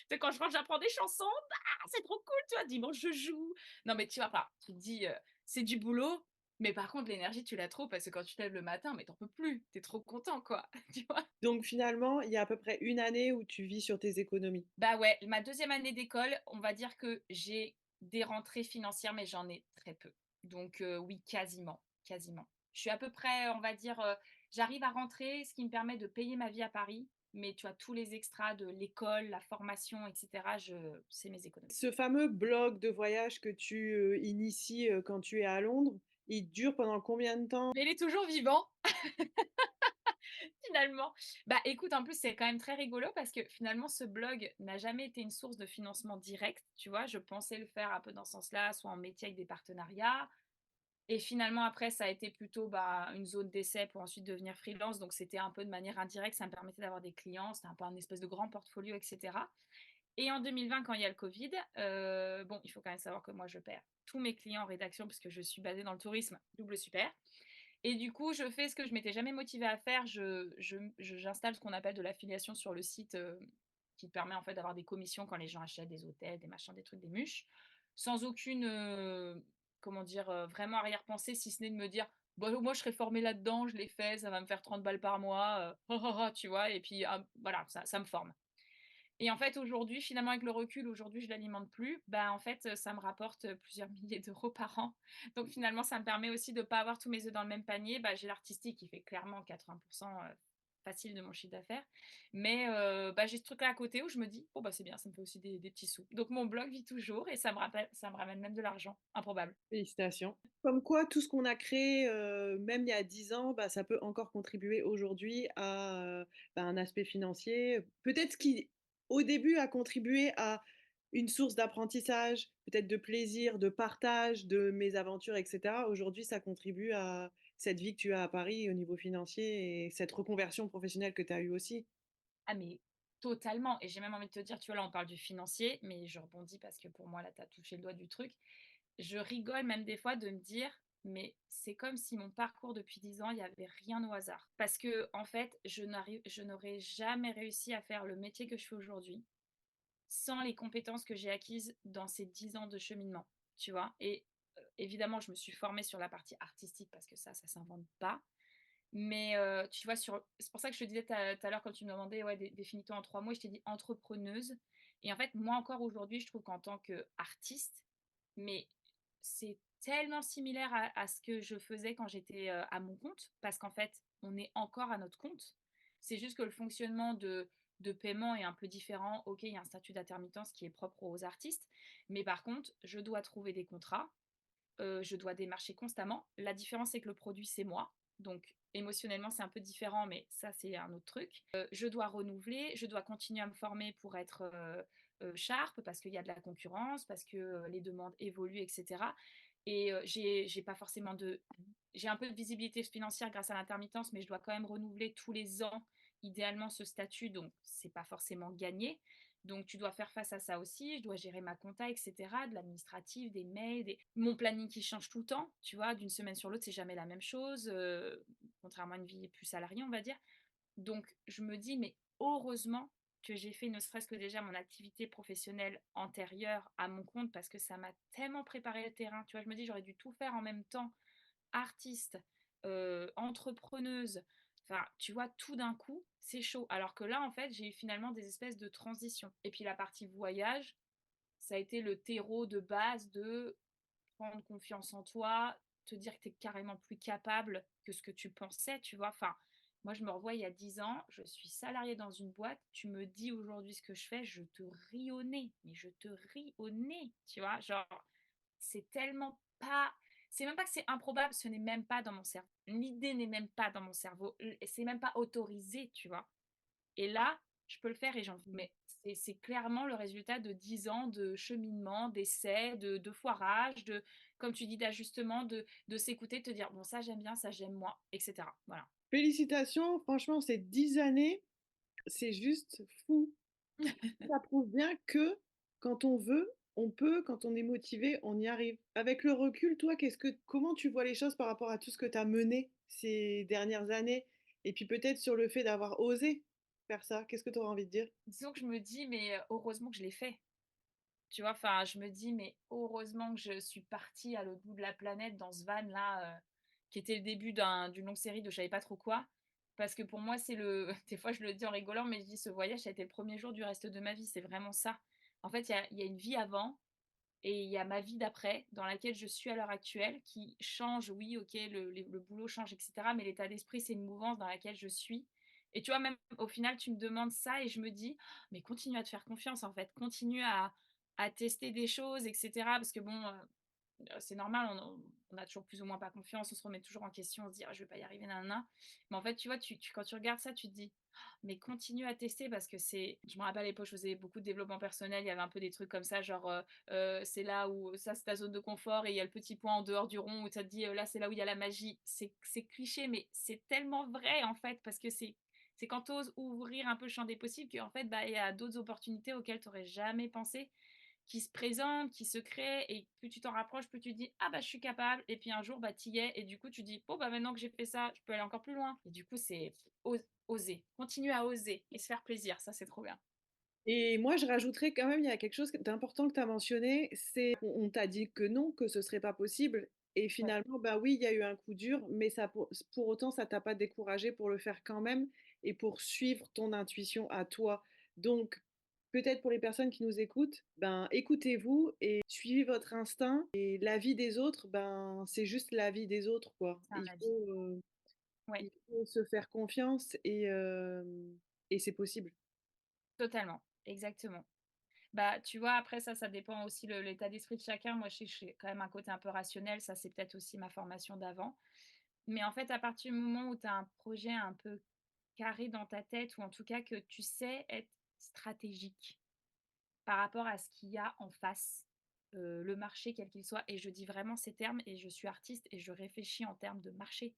C'est quand je rentre, j'apprends des chansons. Ah, c'est trop cool, tu vois? Dimanche, je joue». Non, mais tu vois pas, tu te dis, c'est du boulot, mais par contre, l'énergie, tu la trouves parce que quand tu te lèves le matin, mais t'en peux plus. Tu es trop content, quoi, tu vois? Donc finalement, il y a à peu près une année où tu vis sur tes économies. Bah, ouais, ma deuxième année d'école, on va dire que j'ai des rentrées financières, mais j'en ai très peu. Donc oui, quasiment, quasiment. Je suis à peu près, on va dire, j'arrive à rentrer, ce qui me permet de payer ma vie à Paris, mais tu vois, tous les extras de l'école, la formation et cetera, je c'est mes économies. Ce fameux blog de voyage que tu, inities, quand tu es à Londres, il dure pendant combien de temps? Mais il est toujours vivant. Finalement. Bah, écoute, en plus, c'est quand même très rigolo parce que finalement, ce blog n'a jamais été une source de financement direct, tu vois? Je pensais le faire un peu dans ce sens-là, soit en métier avec des partenariats et finalement après ça a été plutôt, bah, une zone d'essai pour ensuite devenir freelance, donc c'était un peu de manière indirecte, ça me permettait d'avoir des clients, c'était un peu un espèce de grand portfolio et cetera et en 2020 quand il y a le covid, bon, il faut quand même savoir que moi je perds tous mes clients en rédaction puisque je suis basée dans le tourisme, double super. Et du coup, je fais ce que je m'étais jamais motivée à faire. J'installe ce qu'on appelle de l'affiliation sur le site, qui permet en fait d'avoir des commissions quand les gens achètent des hôtels, des machins, des trucs, des muches, sans aucune, comment dire, vraiment arrière-pensée, si ce n'est de me dire: «Bah, moi, je serais formée là-dedans, je l'ai fait, ça va me faire 30 balles par mois, tu vois? Et puis, ah, voilà, ça me forme. Et en fait, aujourd'hui, finalement, avec le recul, aujourd'hui, je l'alimente plus. Bah, en fait, ça me rapporte, plusieurs milliers d'euros par an. Donc finalement, ça me permet aussi de pas avoir tous mes œufs dans le même panier. Bah, j'ai l'artistique qui fait clairement 80 facile de mon chiffre d'affaires. Mais bah, j'ai ce truc-là à côté où je me dis: «Bon, bah, c'est bien, ça me fait aussi des petits sous». Donc mon blog vit toujours et ça me ramène même de l'argent. Improbable. Félicitations. Comme quoi tout ce qu'on a créé, même il y a 10 ans, bah, ça peut encore contribuer aujourd'hui à, bah, un aspect financier. Peut-être ce qui, au début, a contribué à une source d'apprentissage, peut-être de plaisir, de partage de mes aventures, et cetera. Aujourd'hui, ça contribue à cette vie que tu as à Paris au niveau financier et cette reconversion professionnelle que tu as eue aussi. Ah mais totalement et j'ai même envie de te dire, tu vois, là, on parle du financier, mais je rebondis parce que pour moi, là, tu as touché le doigt du truc. Je rigole même des fois de me dire: «Mais c'est comme si mon parcours depuis 10 ans, il y avait rien au hasard». Parce que en fait, je n'aurais jamais réussi à faire le métier que je fais aujourd'hui sans les compétences que j'ai acquises dans ces 10 ans de cheminement, tu vois? Et évidemment, je me suis formée sur la partie artistique parce que ça s'invente pas. Mais tu vois, c'est pour ça que je te disais tout à l'heure quand tu me demandais: «Ouais, définis-toi en 3 mots», je t'ai dit entrepreneuse et en fait, moi encore aujourd'hui, je trouve qu'en tant qu'artiste, mais c'est tellement similaire à ce que je faisais quand j'étais, à mon compte parce qu'en fait, on est encore à notre compte. C'est juste que le fonctionnement de paiement est un peu différent. OK, il y a un statut d'intermittence qui est propre aux artistes, mais par contre, je dois trouver des contrats, je dois démarcher constamment. La différence, c'est que le produit, c'est moi. Donc, émotionnellement, c'est un peu différent, mais ça, c'est un autre truc. Je dois renouveler, je dois continuer à me former pour être sharp, parce qu'il y a de la concurrence, parce que les demandes évoluent, etc. Et j'ai pas forcément de. J'ai un peu de visibilité financière grâce à l'intermittence, mais je dois quand même renouveler tous les ans, idéalement, ce statut. Donc, c'est pas forcément gagné. Donc, tu dois faire face à ça aussi. Je dois gérer ma compta, etc., de l'administratif, des mails, mon planning qui change tout le temps. Tu vois, d'une semaine sur l'autre, c'est jamais la même chose, contrairement à une vie plus salariée, on va dire. Donc, je me dis, mais heureusement que j'ai fait ne serait-ce que déjà mon activité professionnelle antérieure à mon compte parce que ça m'a tellement préparé le terrain. Tu vois, je me dis, j'aurais dû tout faire en même temps, artiste, entrepreneuse. Enfin, tu vois, tout d'un coup, c'est chaud. Alors que là, en fait, j'ai eu finalement des espèces de transitions. Et puis la partie voyage, ça a été le terreau de base de prendre confiance en toi, te dire que tu es carrément plus capable que ce que tu pensais, tu vois. Enfin, moi, je me revois il y a 10 ans, je suis salariée dans une boîte, tu me dis aujourd'hui ce que je fais, je te ris au nez, mais je te ris au nez, tu vois. Genre, c'est tellement pas. C'est même pas que c'est improbable, ce n'est même pas dans mon cerveau. L'idée n'est même pas dans mon cerveau. C'est même pas autorisé, tu vois. Et là, je peux le faire et j'en mais c'est clairement le résultat de 10 ans de cheminement, d'essais, de foirage, de comme tu dis, d'ajustement, de s'écouter, de te dire: «Bon ça j'aime bien, ça j'aime moins» et cetera. Voilà. Félicitations, franchement, ces 10 années, c'est juste fou. Ça prouve bien que quand on veut, on peut, quand on est motivé, on y arrive. Avec le recul, toi, comment tu vois les choses par rapport à tout ce que tu as mené ces dernières années? Et puis peut-être sur le fait d'avoir osé faire ça, qu'est-ce que tu auras envie de dire? Disons que je me dis: «Mais heureusement que je l'ai fait». Tu vois? Enfin, je me dis: «Mais heureusement que je suis partie à l'autre bout de la planète dans ce van-là», qui était le début d'une longue série de je savais pas trop quoi. Parce que pour moi, c'est le des fois je le dis en rigolant, mais je dis: «Ce voyage, ça a été le premier jour du reste de ma vie». C'est vraiment ça. En fait, il y a une vie avant et il y a ma vie d'après, dans laquelle je suis à l'heure actuelle, qui change. Oui, OK, le boulot change et cetera, mais l'état d'esprit, c'est une mouvance dans laquelle je suis et tu vois, même au final, tu me demandes ça et je me dis: «Mais continue à te faire confiance, en fait. Continue à tester des choses et cetera». Parce que bon, c'est normal, on a toujours plus ou moins pas confiance, on se remet toujours en question, on se dit: «Ah, je vais pas y arriver, nin Mais en fait, tu vois, quand tu regardes ça, tu te dis: «Mais continue à tester» parce que c'est je me rappelle à l'époque, je faisais beaucoup de développement personnel, il y avait un peu des trucs comme ça, genre, c'est là où ça, c'est ta zone de confort et il y a le petit point en dehors du rond où ça te dit: «Là, c'est là où il y a la magie». C'est cliché, mais c'est tellement vrai, en fait, parce que c'est quand tu oses ouvrir un peu le champ des possibles qu'en fait, bah, il y a d'autres opportunités auxquelles tu aurais jamais pensé qui se présente, qui se crée et plus tu t'en rapproches, plus tu dis: «Ah bah, je suis capable» et puis un jour, bah, tu y es et du coup, tu dis: «Bon, bah, maintenant que j'ai fait ça, je peux aller encore plus loin» et du coup, c'est oser, continuer à oser et se faire plaisir, ça, c'est trop bien. Et moi, je rajouterais quand même, il y a quelque chose d'important que tu as mentionné, c'est on t'a dit que non, que ce serait pas possible. Et Ouais, finalement, bah oui, il y a eu un coup dur, mais ça, pour autant, ça t'a pas découragé pour le faire quand même et pour suivre ton intuition à toi. Donc, peut-être pour les personnes qui nous écoutent, ben écoutez-vous et suivez votre instinct. Et la vie des autres, ben c'est juste la vie des autres, quoi. c'est un avis. Ouais, Il faut se faire confiance et c'est possible. totalement, exactement. Bah, tu vois, après ça dépend aussi l'état d'esprit de chacun. Moi, j'ai quand même un côté un peu rationnel, ça, c'est peut-être aussi ma formation d'avant. Mais en fait, à partir du moment où tu as un projet un peu carré dans ta tête ou en tout cas que tu sais être stratégique. par rapport à ce qu'il y a en face, le marché quel qu'il soit et je dis vraiment ces termes et je suis artiste et je réfléchis en termes de marché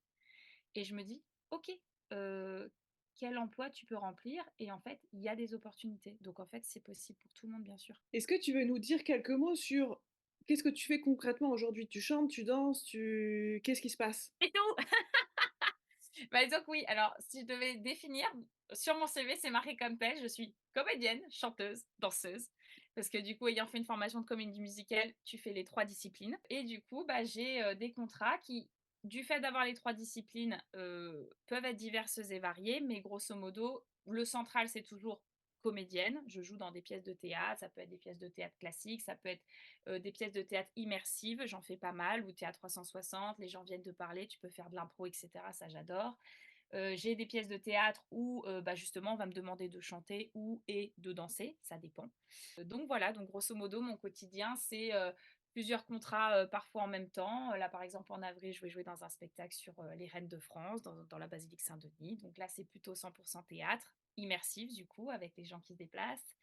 et je me dis: «OK, heu, quel emploi tu peux remplir?» et en fait, il y a des opportunités. Donc en fait, c'est possible pour tout le monde, bien sûr. Est-ce que tu veux nous dire quelques mots sur qu'est-ce que tu fais concrètement aujourd'hui? Tu chantes, tu danses, tu qu'est-ce qui se passe? Et tout! Bah, disons que oui, alors si je devais définir, sur mon CV, c'est marqué comme tel, je suis comédienne, chanteuse, danseuse. Parce que du coup, ayant fait une formation de comédie musicale, tu fais les 3 disciplines et du coup, bah, j'ai, des contrats qui, du fait d'avoir les 3 disciplines, peuvent être diverses et variées, mais grosso modo, le central, c'est toujours comédienne. Je joue dans des pièces de théâtre, ça peut être des pièces de théâtre classiques, ça peut être, des pièces de théâtre immersives, j'en fais pas mal, ou théâtre 360, les gens viennent te parler, tu peux faire de l'impro et cetera, ça j'adore. J'ai des pièces de théâtre où, bah, justement on va me demander de chanter ou et de danser, ça dépend. Donc voilà, donc grosso modo mon quotidien c'est, plusieurs contrats, parfois en même temps. Là par exemple en avril, je vais jouer dans un spectacle sur, les reines de France dans la basilique Saint-Denis. Donc là c'est plutôt 100 théâtre, immersif du coup avec les gens qui se déplacent.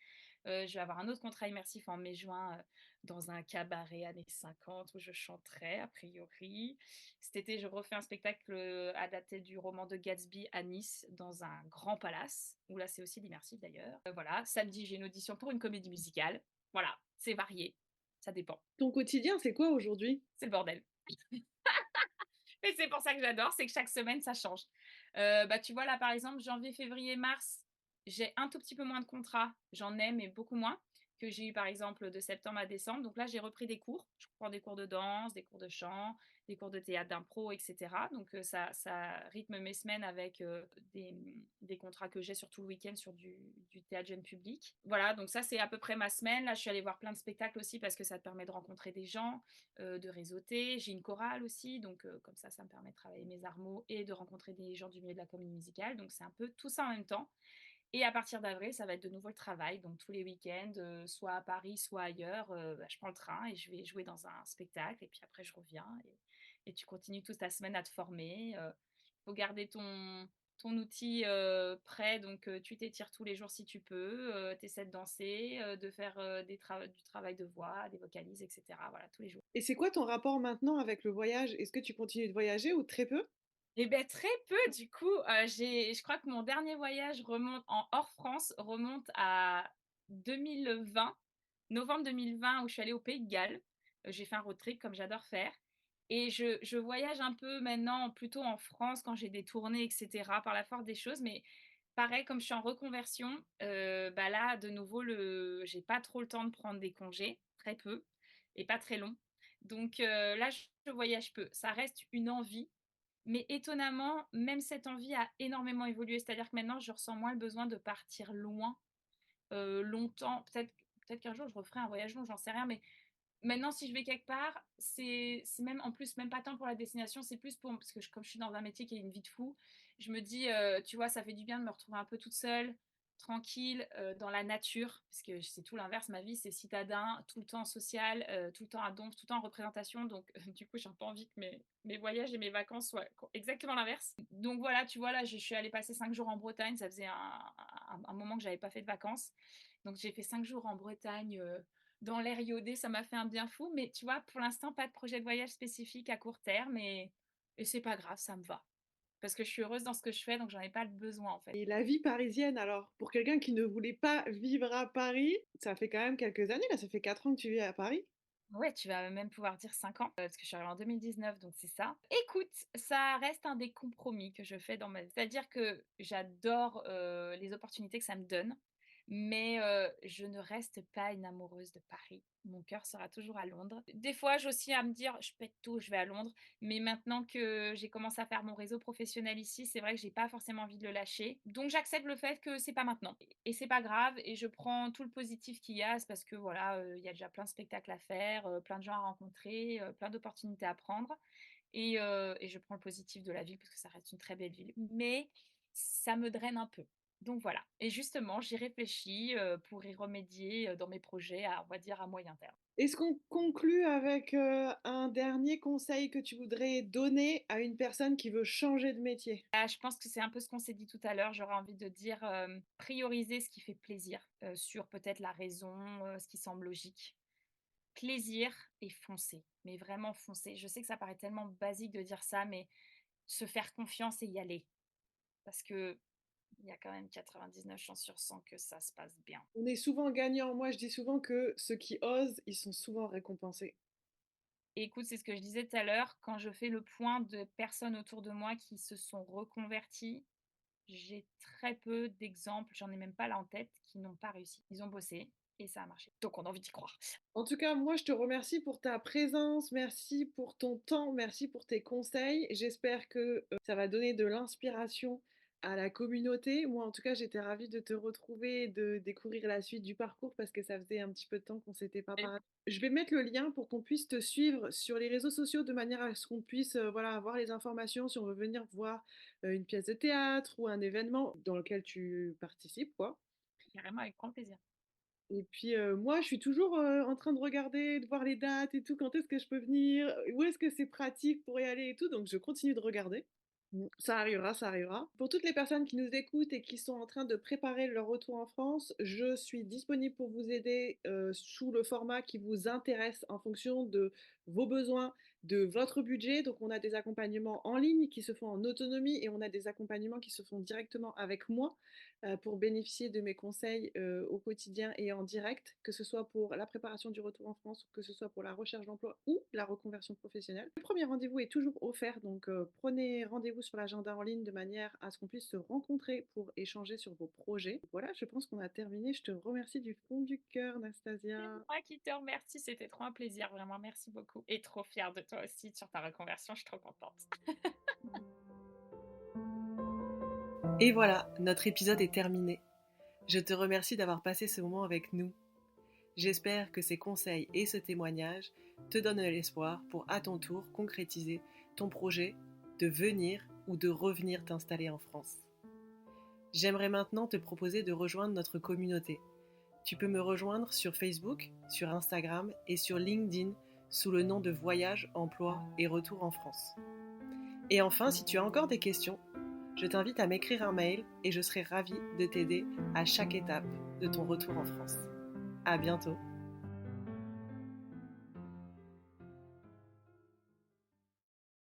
Je vais avoir un autre contrat immersif en mai-juin, dans un cabaret années 50 où je chanterai a priori. Cet été, je refais un spectacle, adapté du roman de Gatsby à Nice, dans un grand palace, où là, c'est aussi l'immersif d'ailleurs. Voilà, samedi, j'ai une audition pour une comédie musicale. Voilà, c'est varié, ça dépend. Ton quotidien, c'est quoi aujourd'hui? C'est le bordel. Et c'est pour ça que j'adore, c'est que chaque semaine, ça change. Bah, tu vois, là, par exemple, janvier, février, mars, j'ai un tout petit peu moins de contrats. J'en ai, mais beaucoup moins que j'ai eu, par exemple, de septembre à décembre. Donc là, j'ai repris des cours. Je prends des cours de danse, des cours de chant, des cours de théâtre, d'impro, et cetera. Donc ça rythme mes semaines avec, des contrats que j'ai sur tout le week-end sur du théâtre jeune public. Voilà, donc ça, c'est à peu près ma semaine. Là, je suis allée voir plein de spectacles aussi parce que ça te permet de rencontrer des gens, de réseauter. J'ai une chorale aussi, donc comme ça me permet de travailler mes armeaux et de rencontrer des gens du milieu de la comédie musicale. Donc c'est un peu tout ça en même temps. Et à partir d'avril, ça va être de nouveau le travail. Donc tous les week-ends, soit à Paris, soit ailleurs, bah, je prends le train et je vais jouer dans un spectacle. Et puis après, je reviens et tu continues toute ta semaine à te former. Il faut garder ton outil prêt, donc tu t'étires tous les jours si tu peux, tu essaies de danser, de faire du travail de voix, des vocalises, etc. Voilà, tous les jours. Et c'est quoi ton rapport maintenant avec le voyage? Est-ce que tu continues de voyager ou très peu? Et beh, très peu du coup, je crois que mon dernier voyage remonte en hors France, remonte à 2020, novembre 2020 où je suis allée au Pays de Galles. J'ai fait un road trip comme j'adore faire et je voyage un peu maintenant plutôt en France quand j'ai des tournées et cetera par la force des choses, mais pareil comme je suis en reconversion, bah, là de nouveau j'ai pas trop le temps de prendre des congés, très peu et pas très longs. Donc là je voyage peu. Ça reste une envie mais étonnamment, même cette envie a énormément évolué. C'est-à-dire que maintenant, je ressens moins le besoin de partir loin, longtemps. Peut-être qu'un jour, je referai un voyage long, j'en sais rien, mais maintenant, si je vais quelque part, c'est même en plus, même pas tant pour la destination, c'est plus pour parce que comme je suis dans un métier qui a une vie de fou, je me dis, tu vois, ça fait du bien de me retrouver un peu toute seule, tranquille, dans la nature, parce que c'est tout l'inverse. Ma vie, c'est citadin, tout le temps social, tout le temps à donf, tout le temps en représentation. Donc, du coup, j'ai un peu envie que mes voyages et mes vacances soient exactement l'inverse. Donc voilà, tu vois, là, je suis allée passer 5 jours en Bretagne. Ça faisait un moment que j'avais pas fait de vacances. Donc, j'ai fait 5 jours en Bretagne, dans l'air iodé, ça m'a fait un bien fou. Mais tu vois, pour l'instant, pas de projet de voyage spécifique à court terme et c'est pas grave, ça me va. Parce que je suis heureuse dans ce que je fais, donc j'en ai pas le besoin, en fait. Et la vie parisienne alors? Pour quelqu'un qui ne voulait pas vivre à Paris, ça fait quand même quelques années là, ça fait 4 ans que tu vis à Paris? Ouais, tu vas même pouvoir dire 5 ans, parce que je suis arrivée en 2019, donc c'est ça. Écoute, ça reste un des compromis que je fais dans ma vie. C'est-à-dire que j'adore, les opportunités que ça me donne, mais je ne reste pas une amoureuse de Paris. Mon cœur sera toujours à Londres. Des fois, j'ai aussi à me dire: «Je pète tout, je vais à Londres», mais maintenant que j'ai commencé à faire mon réseau professionnel ici, c'est vrai que j'ai pas forcément envie de le lâcher. Donc j'accepte le fait que c'est pas maintenant et c'est pas grave et je prends tout le positif qu'il y a. C'est parce que voilà, il y a déjà plein de spectacles à faire, plein de gens à rencontrer, plein d'opportunités à prendre et je prends le positif de la ville parce que ça reste une très belle ville. Mais ça me draine un peu. Donc voilà et justement, j'y réfléchis, pour y remédier, dans mes projets à on va dire à moyen terme. Est-ce qu'on conclut avec, un dernier conseil que tu voudrais donner à une personne qui veut changer de métier? Ah, je pense que c'est un peu ce qu'on s'est dit tout à l'heure, j'aurais envie de dire, prioriser ce qui fait plaisir, sur peut-être la raison, ce qui semble logique. Plaisir et foncer, mais vraiment foncer. Je sais que ça paraît tellement basique de dire ça, mais se faire confiance et y aller. Parce qu'il y a quand même 99 chances sur 100 que ça se passe bien. On est souvent gagnant. Moi, je dis souvent que ceux qui osent, ils sont souvent récompensés. Et écoute, c'est ce que je disais tout à l'heure, quand je fais le point de personnes autour de moi qui se sont reconverties, j'ai très peu d'exemples, j'en ai même pas là en tête, qui n'ont pas réussi. Ils ont bossé et ça a marché. Donc on a envie d'y croire. En tout cas, moi, je te remercie pour ta présence, merci pour ton temps, merci pour tes conseils. J'espère que ça va donner de l'inspiration à la communauté. Moi, en tout cas, j'étais ravie de te retrouver et de découvrir la suite du parcours parce que ça faisait un petit peu de temps qu'on ne s'était pas Et parlé. Je vais mettre le lien pour qu'on puisse te suivre sur les réseaux sociaux de manière à ce qu'on puisse voilà, avoir les informations si on veut venir voir une pièce de théâtre ou un événement dans lequel tu participes, quoi. carrément avec grand plaisir. Et puis moi, je suis toujours en train de regarder, de voir les dates et tout, quand est-ce que je peux venir, où est-ce que c'est pratique pour y aller et tout, donc je continue de regarder. Ça arrivera, ça arrivera. Pour toutes les personnes qui nous écoutent et qui sont en train de préparer leur retour en France, je suis disponible pour vous aider sous le format qui vous intéresse en fonction de vos besoins, de votre budget. Donc on a des accompagnements en ligne qui se font en autonomie et on a des accompagnements qui se font directement avec moi pour bénéficier de mes conseils au quotidien et en direct, que ce soit pour la préparation du retour en France, que ce soit pour la recherche d'emploi ou la reconversion professionnelle. Le premier rendez-vous est toujours offert, donc prenez rendez-vous sur l'agenda en ligne de manière à ce qu'on puisse se rencontrer pour échanger sur vos projets. Voilà, je pense qu'on a terminé. Je te remercie du fond du cœur, C'est Nastasia. moi qui te remercie, c'était trop un plaisir, vraiment merci beaucoup. Et trop fière de toi aussi sur ta reconversion, je suis trop contente. Et voilà, notre épisode est terminé. Je te remercie d'avoir passé ce moment avec nous. J'espère que ces conseils et ce témoignage te donnent l'espoir pour à ton tour concrétiser ton projet de venir ou de revenir t'installer en France. J'aimerais maintenant te proposer de rejoindre notre communauté. Tu peux me rejoindre sur Facebook, sur Instagram et sur LinkedIn sous le nom de Voyage, Emploi et Retour en France. Et enfin, si tu as encore des questions, je t'invite à m'écrire un mail et je serai ravie de t'aider à chaque étape de ton retour en France. À bientôt!